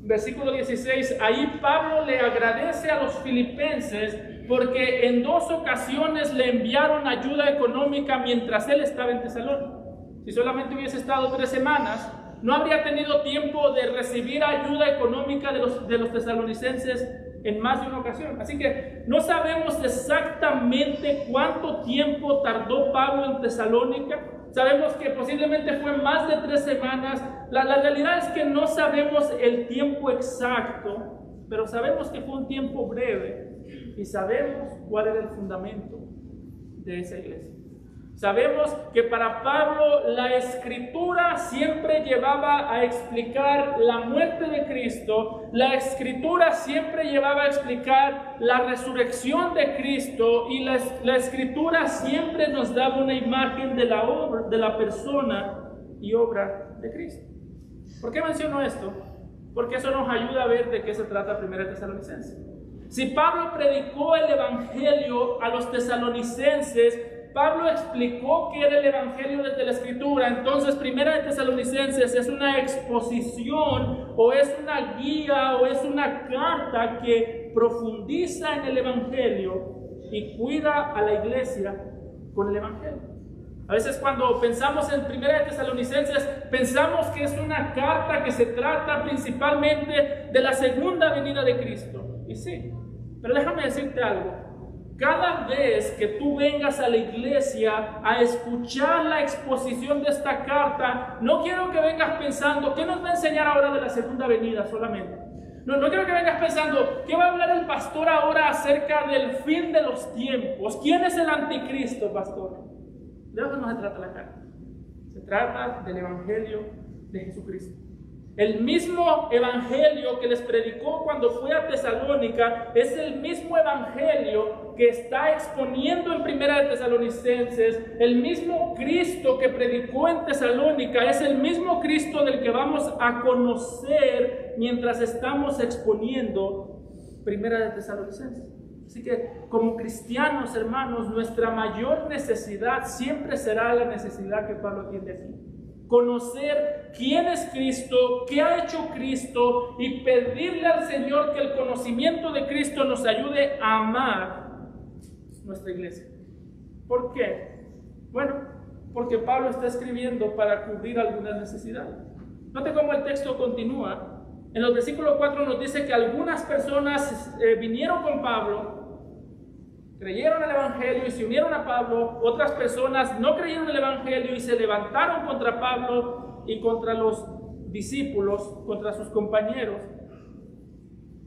versículo 16, ahí Pablo le agradece a los filipenses porque en 2 ocasiones le enviaron ayuda económica mientras él estaba en Tesalónica. Si solamente hubiese estado 3 semanas, no habría tenido tiempo de recibir ayuda económica de los tesalonicenses en más de una ocasión. Así que no sabemos exactamente cuánto tiempo tardó Pablo en Tesalónica. Sabemos que posiblemente fue más de 3 semanas. La realidad es que no sabemos el tiempo exacto, pero sabemos que fue un tiempo breve y sabemos cuál era el fundamento de esa iglesia. Sabemos que para Pablo la Escritura siempre llevaba a explicar la muerte de Cristo, la Escritura siempre llevaba a explicar la resurrección de Cristo y la Escritura siempre nos daba una imagen de la obra, de la persona y obra de Cristo. ¿Por qué menciono esto? Porque eso nos ayuda a ver de qué se trata 1 Tesalonicenses. Si Pablo predicó el Evangelio a los tesalonicenses, Pablo explicó qué era el Evangelio desde la Escritura. Entonces, 1 Tesalonicenses es una exposición o es una guía o es una carta que profundiza en el Evangelio y cuida a la iglesia con el Evangelio. A veces cuando pensamos en 1 Tesalonicenses, pensamos que es una carta que se trata principalmente de la segunda venida de Cristo. Y sí, pero déjame decirte algo. Cada vez que tú vengas a la iglesia a escuchar la exposición de esta carta, no quiero que vengas pensando, ¿qué nos va a enseñar ahora de la segunda venida solamente? No quiero que vengas pensando, ¿qué va a hablar el pastor ahora acerca del fin de los tiempos? ¿Quién es el anticristo, pastor? De eso no se trata la carta. Se trata del Evangelio de Jesucristo. El mismo evangelio que les predicó cuando fue a Tesalónica es el mismo evangelio que está exponiendo en 1 Tesalonicenses. El mismo Cristo que predicó en Tesalónica es el mismo Cristo del que vamos a conocer mientras estamos exponiendo 1 Tesalonicenses. Así que como cristianos, hermanos, nuestra mayor necesidad siempre será la necesidad que Pablo tiene aquí. Conocer quién es Cristo, qué ha hecho Cristo y pedirle al Señor que el conocimiento de Cristo nos ayude a amar nuestra iglesia. ¿Por qué? Bueno, porque Pablo está escribiendo para cubrir algunas necesidades. Note cómo el texto continúa. En los versículos 4 nos dice que algunas personas vinieron con Pablo, creyeron el Evangelio y se unieron a Pablo. Otras personas no creyeron el Evangelio y se levantaron contra Pablo y contra los discípulos, contra sus compañeros.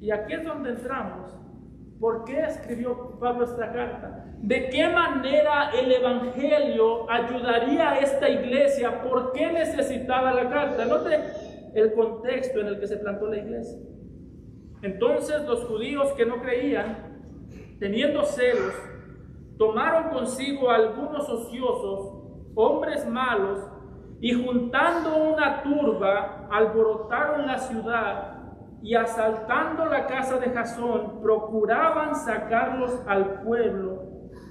Y aquí es donde entramos. ¿Por qué escribió Pablo esta carta? ¿De qué manera el Evangelio ayudaría a esta iglesia? ¿Por qué necesitaba la carta? Note el contexto en el que se plantó la iglesia. Entonces los judíos que no creían, teniendo celos, tomaron consigo a algunos ociosos, hombres malos, y juntando una turba, alborotaron la ciudad y asaltando la casa de Jasón, procuraban sacarlos al pueblo.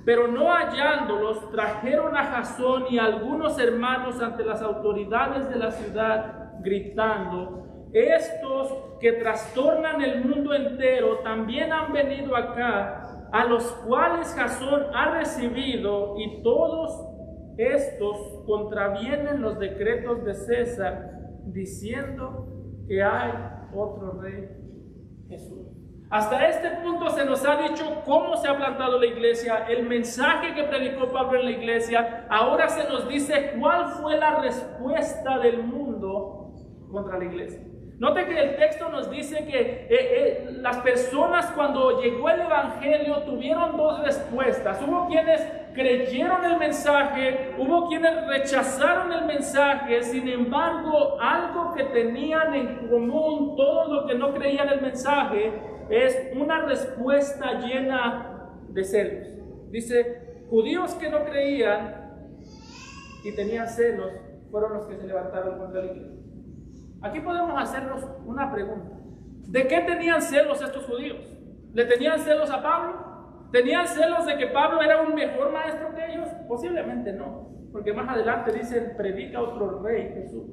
Pero no hallándolos, trajeron a Jasón y a algunos hermanos ante las autoridades de la ciudad, gritando: estos que trastornan el mundo entero también han venido acá, a los cuales Jasón ha recibido, y todos estos contravienen los decretos de César, diciendo que hay otro rey, Jesús. Hasta este punto se nos ha dicho cómo se ha plantado la iglesia, el mensaje que predicó Pablo en la iglesia. Ahora se nos dice cuál fue la respuesta del mundo contra la iglesia. Note que el texto nos dice que las personas, cuando llegó el Evangelio, tuvieron dos respuestas. Hubo quienes creyeron el mensaje, hubo quienes rechazaron el mensaje. Sin embargo, algo que tenían en común todos los que no creían el mensaje es una respuesta llena de celos. Dice: judíos que no creían y tenían celos fueron los que se levantaron contra la iglesia. Aquí podemos hacernos una pregunta. ¿De qué tenían celos estos judíos? ¿Le tenían celos a Pablo? ¿Tenían celos de que Pablo era un mejor maestro que ellos? Posiblemente no, porque más adelante dicen: predica otro rey, Jesús.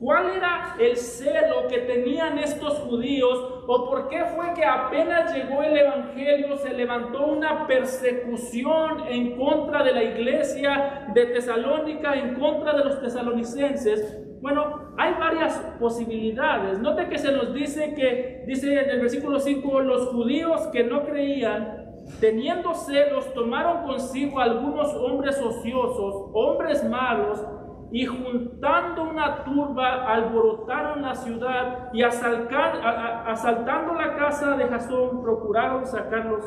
¿Cuál era el celo que tenían estos judíos? ¿O por qué fue que apenas llegó el Evangelio se levantó una persecución en contra de la iglesia de Tesalónica, en contra de los tesalonicenses? Bueno, hay varias posibilidades. Note que se nos dice en el versículo 5, los judíos que no creían, teniendo celos, tomaron consigo algunos hombres ociosos, hombres malos, y juntando una turba, alborotaron la ciudad y asaltando la casa de Jasón, procuraron sacarlos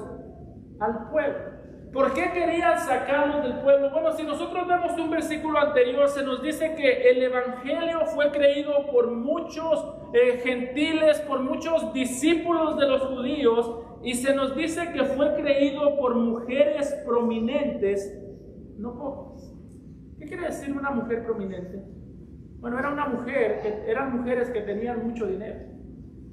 al pueblo. ¿Por qué querían sacarlos del pueblo? Bueno, si nosotros vemos un versículo anterior, se nos dice que el Evangelio fue creído por muchos gentiles, por muchos discípulos de los judíos, y se nos dice que fue creído por mujeres prominentes, no pocas. ¿Qué quiere decir una mujer prominente? Bueno, eran mujeres que tenían mucho dinero.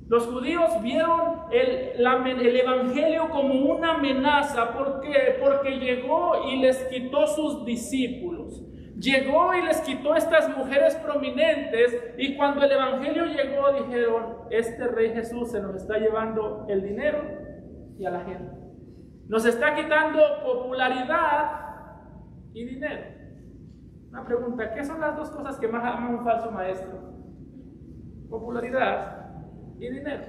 Los judíos vieron el Evangelio como una amenaza. ¿Por qué? Porque llegó y les quitó sus discípulos. Llegó y les quitó estas mujeres prominentes, y cuando el Evangelio llegó dijeron: este rey Jesús se nos está llevando el dinero y a la gente. Nos está quitando popularidad y dinero. Una pregunta: ¿qué son las dos cosas que más ama un falso maestro? Popularidad y dinero.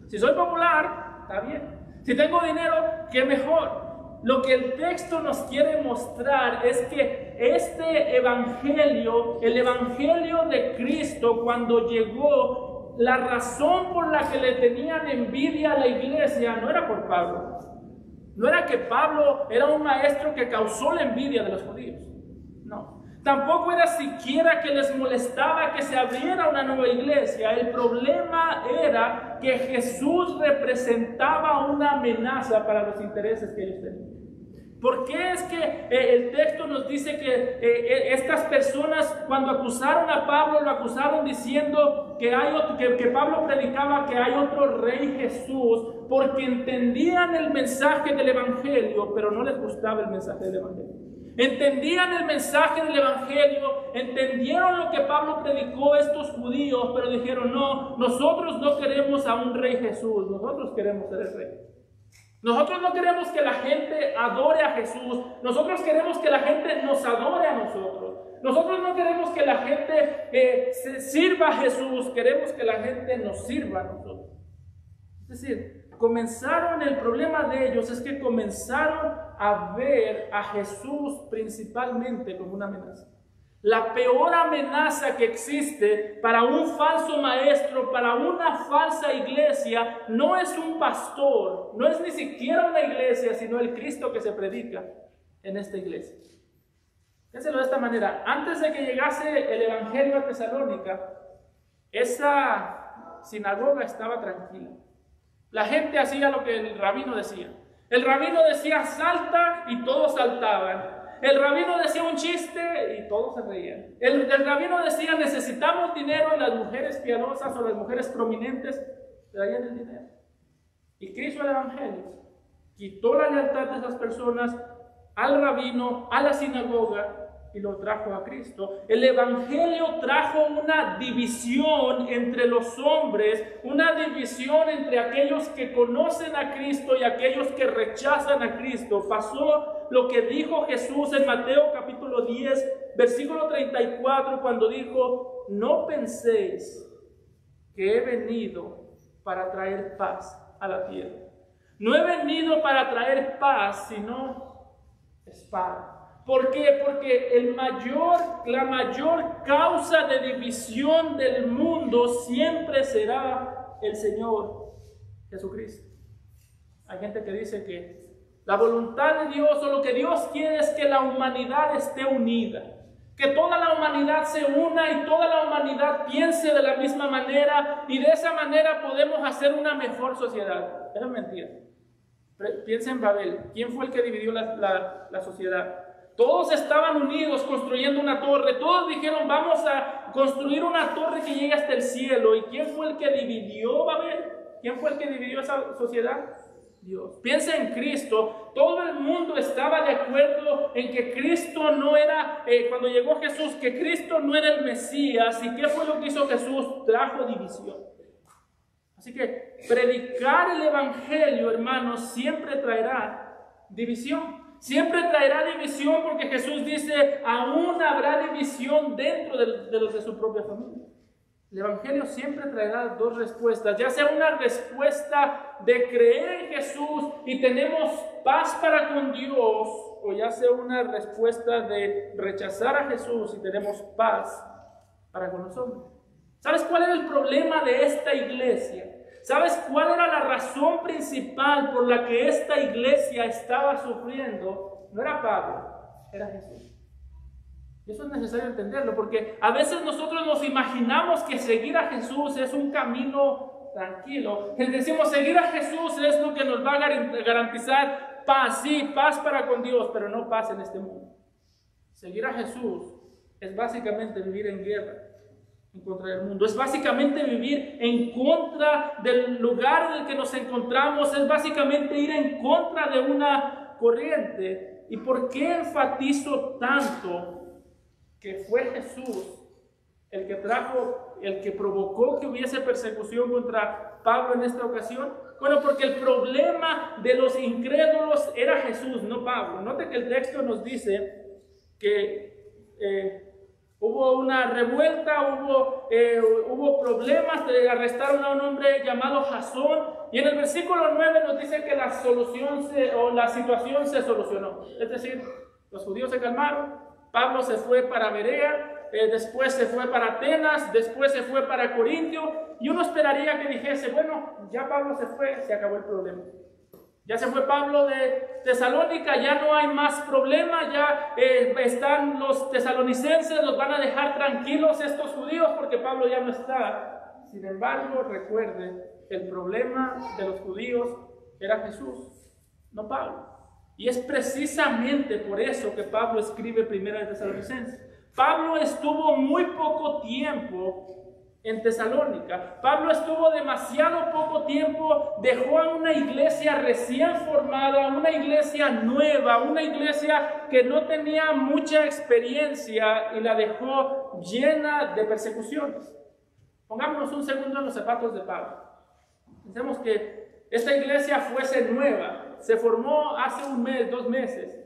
Si soy popular, está bien. Si tengo dinero, qué mejor. Lo que el texto nos quiere mostrar es que este evangelio, el evangelio de Cristo, cuando llegó, la razón por la que le tenían envidia a la iglesia no era por Pablo. No era que Pablo era un maestro que causó la envidia de los judíos. No. Tampoco era siquiera que les molestaba que se abriera una nueva iglesia. El problema era que Jesús representaba una amenaza para los intereses que ellos tenían. ¿Por qué es que el texto nos dice que estas personas, cuando acusaron a Pablo, lo acusaron diciendo que Pablo predicaba que hay otro rey Jesús? Porque entendían el mensaje del evangelio, pero no les gustaba el mensaje del evangelio. Entendían el mensaje del evangelio, entendieron lo que Pablo predicó a estos judíos, pero dijeron: no, nosotros no queremos a un rey Jesús, nosotros queremos ser el rey. Nosotros no queremos que la gente adore a Jesús. Nosotros queremos que la gente nos adore a nosotros. Nosotros no queremos que la gente se sirva a Jesús. Queremos que la gente nos sirva a nosotros. Es decir, el problema de ellos es que comenzaron a ver a Jesús principalmente como una amenaza. La peor amenaza que existe para un falso maestro, para una falsa iglesia, no es un pastor, no es ni siquiera una iglesia, sino el Cristo que se predica en esta iglesia. Piénselo de esta manera: antes de que llegase el evangelio a Tesalónica, esa sinagoga estaba tranquila. La gente hacía lo que el rabino decía. El rabino decía salta y todos saltaban. El rabino decía un chiste y todos se reían. El rabino decía necesitamos dinero, y las mujeres piadosas o las mujeres prominentes traían el dinero. ¿Y qué hizo el evangelio? Quitó la lealtad de esas personas al rabino, a la sinagoga, y lo trajo a Cristo. El evangelio trajo una división entre los hombres, una división entre aquellos que conocen a Cristo y aquellos que rechazan a Cristo. Pasó lo que dijo Jesús en Mateo capítulo 10, versículo 34, cuando dijo: no penséis que he venido para traer paz a la tierra. No he venido para traer paz, sino espada. ¿Por qué? Porque la mayor causa de división del mundo siempre será el Señor Jesucristo. Hay gente que dice que la voluntad de Dios o lo que Dios quiere es que la humanidad esté unida, que toda la humanidad se una y toda la humanidad piense de la misma manera, y de esa manera podemos hacer una mejor sociedad. Eso es mentira. Piensa en Babel. ¿Quién fue el que dividió la sociedad? Todos estaban unidos construyendo una torre. Todos dijeron vamos a construir una torre que llegue hasta el cielo. ¿Y quién fue el que dividió Babel? ¿Quién fue el que dividió esa sociedad? Dios. Piensa en Cristo. Todo el mundo estaba de acuerdo en que Cristo no era, cuando llegó Jesús, que Cristo no era el Mesías. ¿Y qué fue lo que hizo Jesús? Trajo división. Así que predicar el evangelio, hermanos, siempre traerá división. Siempre traerá división, porque Jesús dice, aún habrá división dentro de los de su propia familia. El evangelio siempre traerá dos respuestas, ya sea una respuesta de creer en Jesús y tenemos paz para con Dios, o ya sea una respuesta de rechazar a Jesús y tenemos paz para con los hombres. ¿Sabes cuál era el problema de esta iglesia? ¿Sabes cuál era la razón principal por la que esta iglesia estaba sufriendo? No era Pablo, era Jesús. Y eso es necesario entenderlo, porque a veces nosotros nos imaginamos que seguir a Jesús es un camino tranquilo. Decimos, seguir a Jesús es lo que nos va a garantizar paz, sí, paz para con Dios, pero no paz en este mundo. Seguir a Jesús es básicamente vivir en guerra en contra del mundo, es básicamente vivir en contra del lugar en el que nos encontramos, es básicamente ir en contra de una corriente. ¿Y por qué enfatizo tanto que fue Jesús el que provocó que hubiese persecución contra Pablo en esta ocasión? Bueno, porque el problema de los incrédulos era Jesús, no Pablo. Note que el texto nos dice que hubo una revuelta, hubo problemas, arrestaron a un hombre llamado Jasón, y en el versículo 9 nos dice que la situación se solucionó. Es decir, los judíos se calmaron, Pablo se fue para Berea, después se fue para Atenas, después se fue para Corintio, y uno esperaría que dijese, bueno, ya Pablo se fue, se acabó el problema. Ya se fue Pablo de Tesalónica, ya no hay más problema, ya están los tesalonicenses, los van a dejar tranquilos estos judíos porque Pablo ya no está. Sin embargo, recuerde, el problema de los judíos era Jesús, no Pablo. Y es precisamente por eso que Pablo escribe Primera de Tesalonicenses. Pablo estuvo muy poco tiempo en Tesalónica. Pablo estuvo demasiado poco tiempo, dejó a una iglesia recién formada, una iglesia nueva, una iglesia que no tenía mucha experiencia, y la dejó llena de persecuciones. Pongámonos un segundo en los zapatos de Pablo. Pensemos que esta iglesia fuese nueva, se formó hace un mes, 2 meses,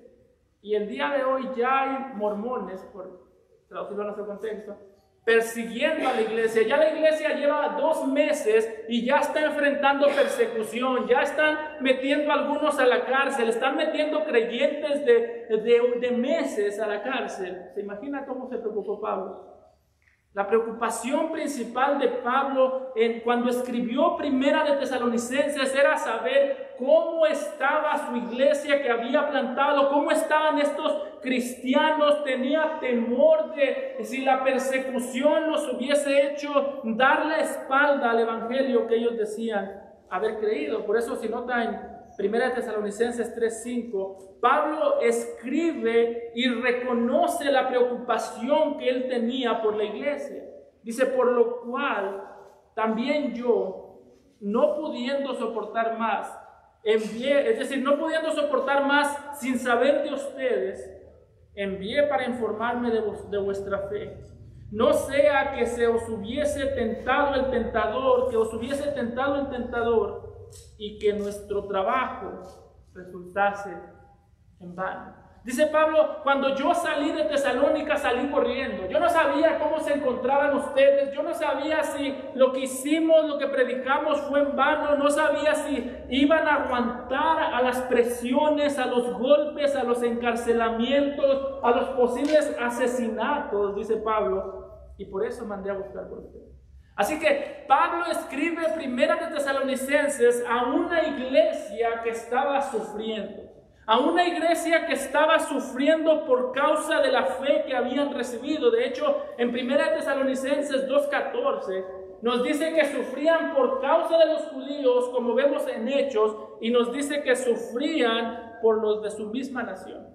y el día de hoy ya hay mormones, por traducirlo a nuestro contexto, persiguiendo a la iglesia. Ya la iglesia lleva 2 meses y ya está enfrentando persecución, ya están metiendo a algunos a la cárcel, están metiendo creyentes de meses a la cárcel. ¿Se imagina cómo se preocupó Pablo? La preocupación principal de Pablo cuando escribió Primera de Tesalonicenses era saber cómo estaba su iglesia que había plantado, cómo estaban estos cristianos. Tenía temor de si la persecución los hubiese hecho dar la espalda al evangelio que ellos decían haber creído. Por eso, si nota en Primera de Tesalonicenses 3:5, Pablo escribe y reconoce la preocupación que él tenía por la iglesia. Dice, por lo cual también yo, no pudiendo soportar más, no pudiendo soportar más sin saber de ustedes, envié para informarme de vuestra fe. No sea que se os hubiese tentado el tentador, y que nuestro trabajo resultase en vano. Dice Pablo, cuando yo salí de Tesalónica salí corriendo. Yo no sabía cómo se encontraban ustedes. Yo no sabía si lo que hicimos, lo que predicamos fue en vano. No sabía si iban a aguantar a las presiones, a los golpes, a los encarcelamientos, a los posibles asesinatos, dice Pablo. Y por eso mandé a buscar por ustedes. Así que Pablo escribe Primera de Tesalonicenses a una iglesia que estaba sufriendo. A una iglesia que estaba sufriendo por causa de la fe que habían recibido. De hecho, en Primera de Tesalonicenses 2:14 nos dice que sufrían por causa de los judíos, como vemos en Hechos, y nos dice que sufrían por los de su misma nación.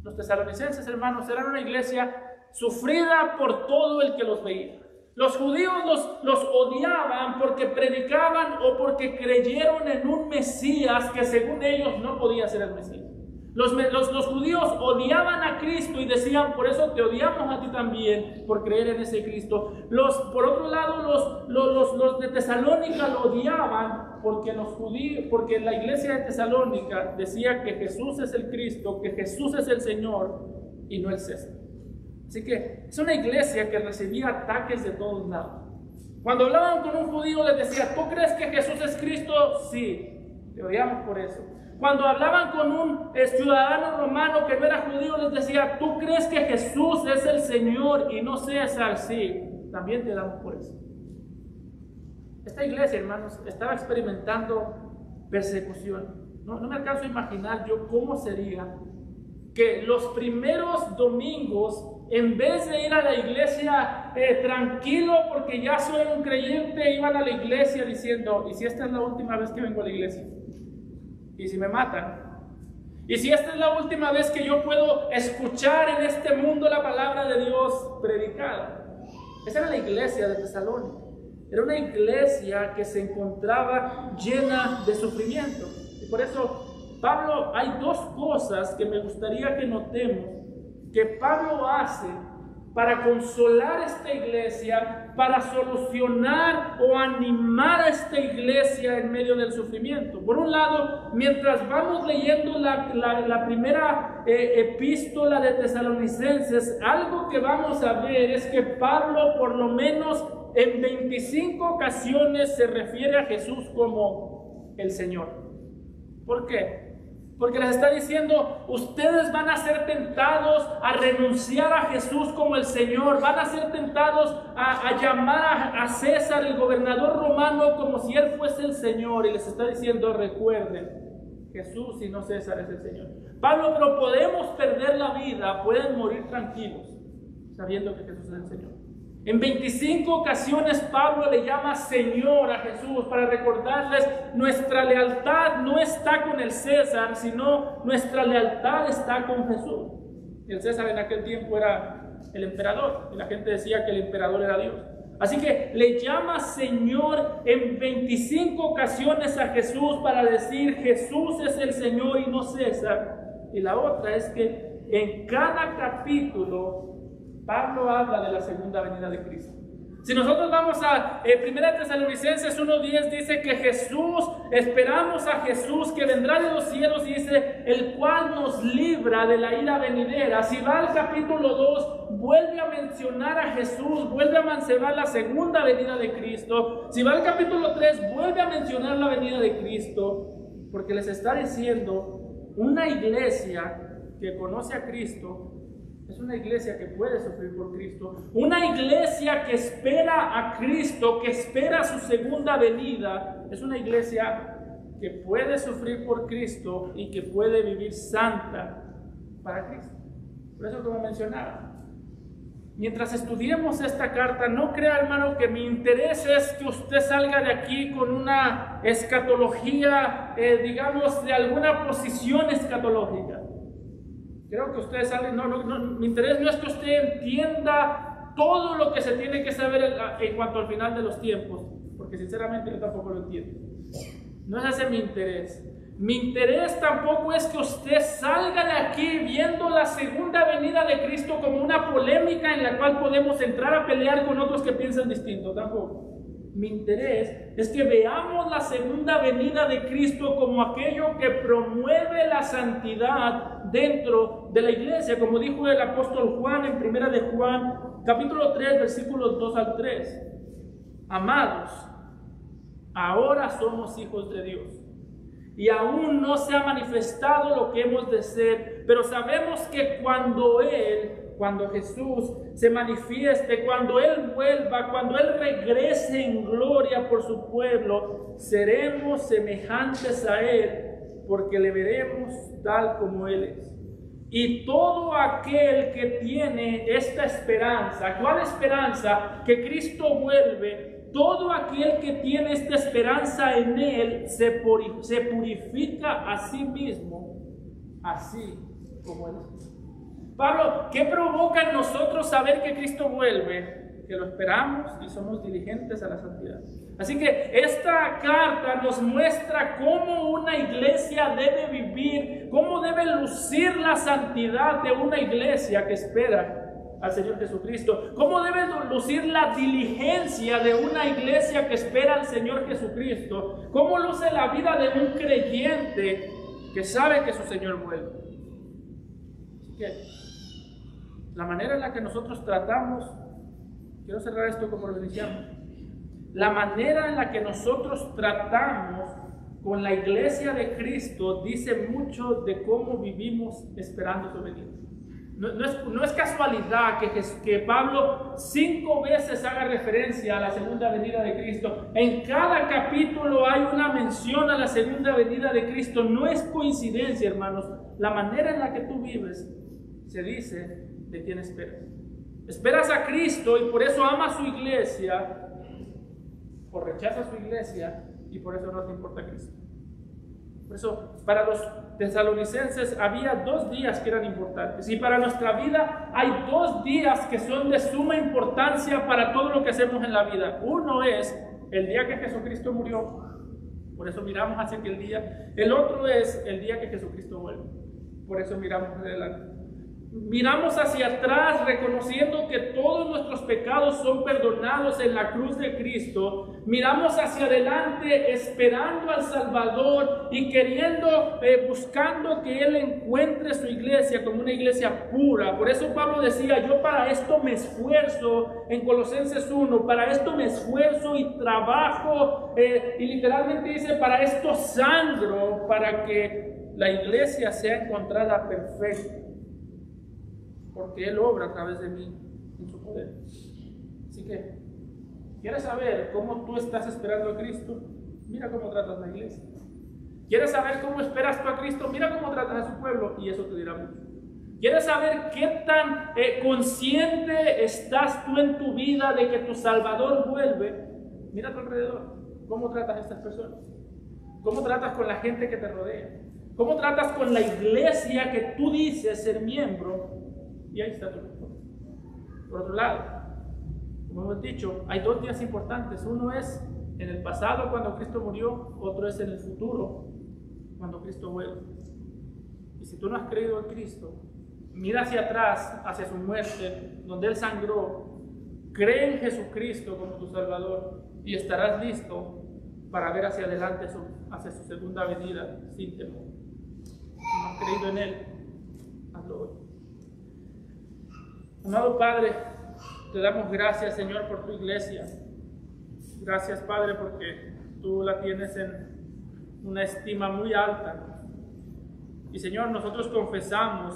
Los tesalonicenses, hermanos, eran una iglesia sufrida por todo el que los veía. Los judíos los odiaban porque predicaban o porque creyeron en un Mesías que según ellos no podía ser el Mesías. Los judíos odiaban a Cristo y decían, por eso te odiamos a ti también, por creer en ese Cristo. Por otro lado, los de Tesalónica lo odiaban porque la iglesia de Tesalónica decía que Jesús es el Cristo, que Jesús es el Señor y no el César. Así que es una iglesia que recibía ataques de todos lados. Cuando hablaban con un judío les decía, ¿tú crees que Jesús es Cristo? Sí, te odiamos por eso. Cuando hablaban con un ciudadano romano que no era judío les decía, ¿tú crees que Jesús es el Señor y no César? Sí, también te damos por eso. Esta iglesia, hermanos, estaba experimentando persecución. No me alcanzo a imaginar yo cómo sería que los primeros domingos, en vez de ir a la iglesia tranquilo porque ya soy un creyente, iban a la iglesia diciendo, ¿y si esta es la última vez que vengo a la iglesia? ¿Y si me matan? ¿Y si esta es la última vez que yo puedo escuchar en este mundo la palabra de Dios predicada? Esa era la iglesia de Tesalónica. Era una iglesia que se encontraba llena de sufrimiento. Y por eso Pablo, hay 2 cosas que me gustaría que notemos que Pablo hace para consolar a esta iglesia, para solucionar o animar a esta iglesia en medio del sufrimiento. Por un lado, mientras vamos leyendo la primera epístola de Tesalonicenses, algo que vamos a ver es que Pablo por lo menos en 25 ocasiones se refiere a Jesús como el Señor. ¿Por qué? Porque les está diciendo, ustedes van a ser tentados a renunciar a Jesús como el Señor, van a ser tentados a llamar a César, el gobernador romano, como si él fuese el Señor. Y les está diciendo, recuerden, Jesús y no César es el Señor. Pablo, pero podemos perder la vida, pueden morir tranquilos, sabiendo que Jesús es el Señor. En 25 ocasiones Pablo le llama Señor a Jesús para recordarles nuestra lealtad no está con el César, sino nuestra lealtad está con Jesús. El César en aquel tiempo era el emperador y la gente decía que el emperador era Dios. Así que le llama Señor en 25 ocasiones a Jesús para decir Jesús es el Señor y no César. Y la otra es que en cada capítulo Pablo habla de la segunda venida de Cristo. Si nosotros vamos a 1 Tesalonicenses 1:10, dice que Jesús, esperamos a Jesús que vendrá de los cielos, y dice, el cual nos libra de la ira venidera. Si va al capítulo 2, vuelve a mencionar a Jesús, vuelve a mencionar la segunda venida de Cristo. Si va al capítulo 3, vuelve a mencionar la venida de Cristo, porque les está diciendo, una iglesia que conoce a Cristo es una iglesia que puede sufrir por Cristo. Una iglesia que espera a Cristo, que espera su segunda venida, es una iglesia que puede sufrir por Cristo y que puede vivir santa para Cristo. Por eso, como mencionaba, mientras estudiemos esta carta, no crea, hermano, que mi interés es que usted salga de aquí con una escatología, digamos, de alguna posición escatológica. Creo que ustedes salen, mi interés no es que usted entienda todo lo que se tiene que saber en cuanto al final de los tiempos, porque sinceramente yo tampoco lo entiendo. No es ese mi interés. Mi interés tampoco es que usted salga de aquí viendo la segunda venida de Cristo como una polémica en la cual podemos entrar a pelear con otros que piensan distinto, tampoco. Mi interés es que veamos la segunda venida de Cristo como aquello que promueve la santidad dentro de la iglesia, como dijo el apóstol Juan en 1 de Juan, capítulo 3, versículos 2 al 3. Amados, ahora somos hijos de Dios, y aún no se ha manifestado lo que hemos de ser, pero sabemos que cuando Jesús se manifieste, cuando Él vuelva, cuando Él regrese en gloria por su pueblo, seremos semejantes a Él, porque le veremos tal como Él es. Y todo aquel que tiene esta esperanza, ¿cuál esperanza? Que Cristo vuelve. Todo aquel que tiene esta esperanza en Él se purifica a sí mismo, así como Él es. Pablo, ¿qué provoca en nosotros saber que Cristo vuelve? Que lo esperamos y somos diligentes a la santidad. Así que esta carta nos muestra cómo una iglesia debe vivir, cómo debe lucir la santidad de una iglesia que espera al Señor Jesucristo, cómo debe lucir la diligencia de una iglesia que espera al Señor Jesucristo, cómo luce la vida de un creyente que sabe que su Señor vuelve. Así que la manera en la que nosotros tratamos, quiero cerrar esto como lo iniciamos, la manera en la que nosotros tratamos con la iglesia de Cristo dice mucho de cómo vivimos esperando su venida. No es casualidad que Pablo 5 veces haga referencia a la segunda venida de Cristo. En cada capítulo hay una mención a la segunda venida de Cristo. No es coincidencia, hermanos. La manera en la que tú vives se dice de quién esperas. Esperas a Cristo y por eso amas su iglesia, o rechazas su iglesia y por eso no te importa Cristo. Por eso, para los tesalonicenses había 2 días que eran importantes, y para nuestra vida hay 2 días que son de suma importancia para todo lo que hacemos en la vida. Uno es el día que Jesucristo murió, por eso miramos hacia aquel día. El otro es el día que Jesucristo vuelve, por eso miramos adelante. Miramos hacia atrás reconociendo que todos nuestros pecados son perdonados en la cruz de Cristo. Miramos hacia adelante esperando al Salvador y buscando que Él encuentre su iglesia como una iglesia pura. Por eso Pablo decía, yo para esto me esfuerzo, en Colosenses 1, para esto me esfuerzo y trabajo, y literalmente dice, para esto sangro, para que la iglesia sea encontrada perfecta, porque Él obra a través de mí en su poder. Así que, ¿quieres saber cómo tú estás esperando a Cristo? Mira cómo tratas la iglesia. ¿Quieres saber cómo esperas tú a Cristo? Mira cómo tratas a su pueblo, y eso te dirá mucho. ¿Quieres saber qué tan consciente estás tú en tu vida de que tu Salvador vuelve? Mira a tu alrededor. ¿Cómo tratas a estas personas? ¿Cómo tratas con la gente que te rodea? ¿Cómo tratas con la iglesia que tú dices ser miembro? Y ahí está tu respuesta. Por otro lado, como hemos dicho, hay 2 días importantes. Uno es en el pasado cuando Cristo murió, otro es en el futuro cuando Cristo vuelve. Y si tú no has creído en Cristo, mira hacia atrás, hacia su muerte, donde Él sangró, Cree en Jesucristo como tu Salvador y estarás listo para ver hacia adelante hacia su segunda venida sin temor. Si no has creído en Él, hazlo hoy. Amado Padre, te damos gracias, Señor, por tu iglesia. Gracias, Padre, porque tú la tienes en una estima muy alta. Y, Señor, nosotros confesamos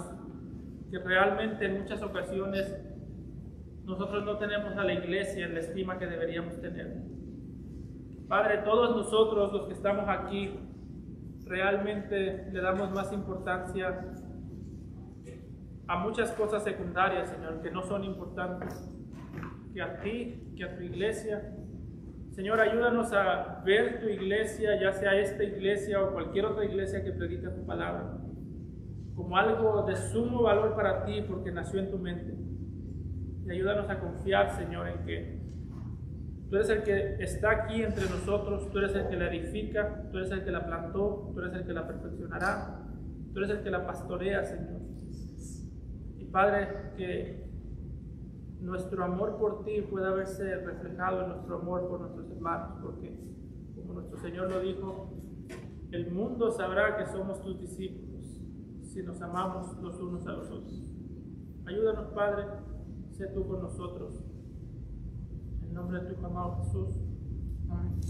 que realmente en muchas ocasiones nosotros no tenemos a la iglesia en la estima que deberíamos tener. Padre, todos nosotros los que estamos aquí realmente le damos más importancia a muchas cosas secundarias, Señor, que no son importantes, que a ti, que a tu iglesia. Señor, ayúdanos a ver tu iglesia, ya sea esta iglesia o cualquier otra iglesia que predica tu palabra, como algo de sumo valor para ti porque nació en tu mente. Y ayúdanos a confiar, Señor, en que tú eres el que está aquí entre nosotros, tú eres el que la edifica, tú eres el que la plantó, tú eres el que la perfeccionará, tú eres el que la pastorea, Señor. Y Padre, que nuestro amor por ti pueda verse reflejado en nuestro amor por nuestros hermanos, porque como nuestro Señor lo dijo, el mundo sabrá que somos tus discípulos si nos amamos los unos a los otros. Ayúdanos, Padre, sé tú con nosotros. En nombre de tu Hijo amado Jesús. Amén.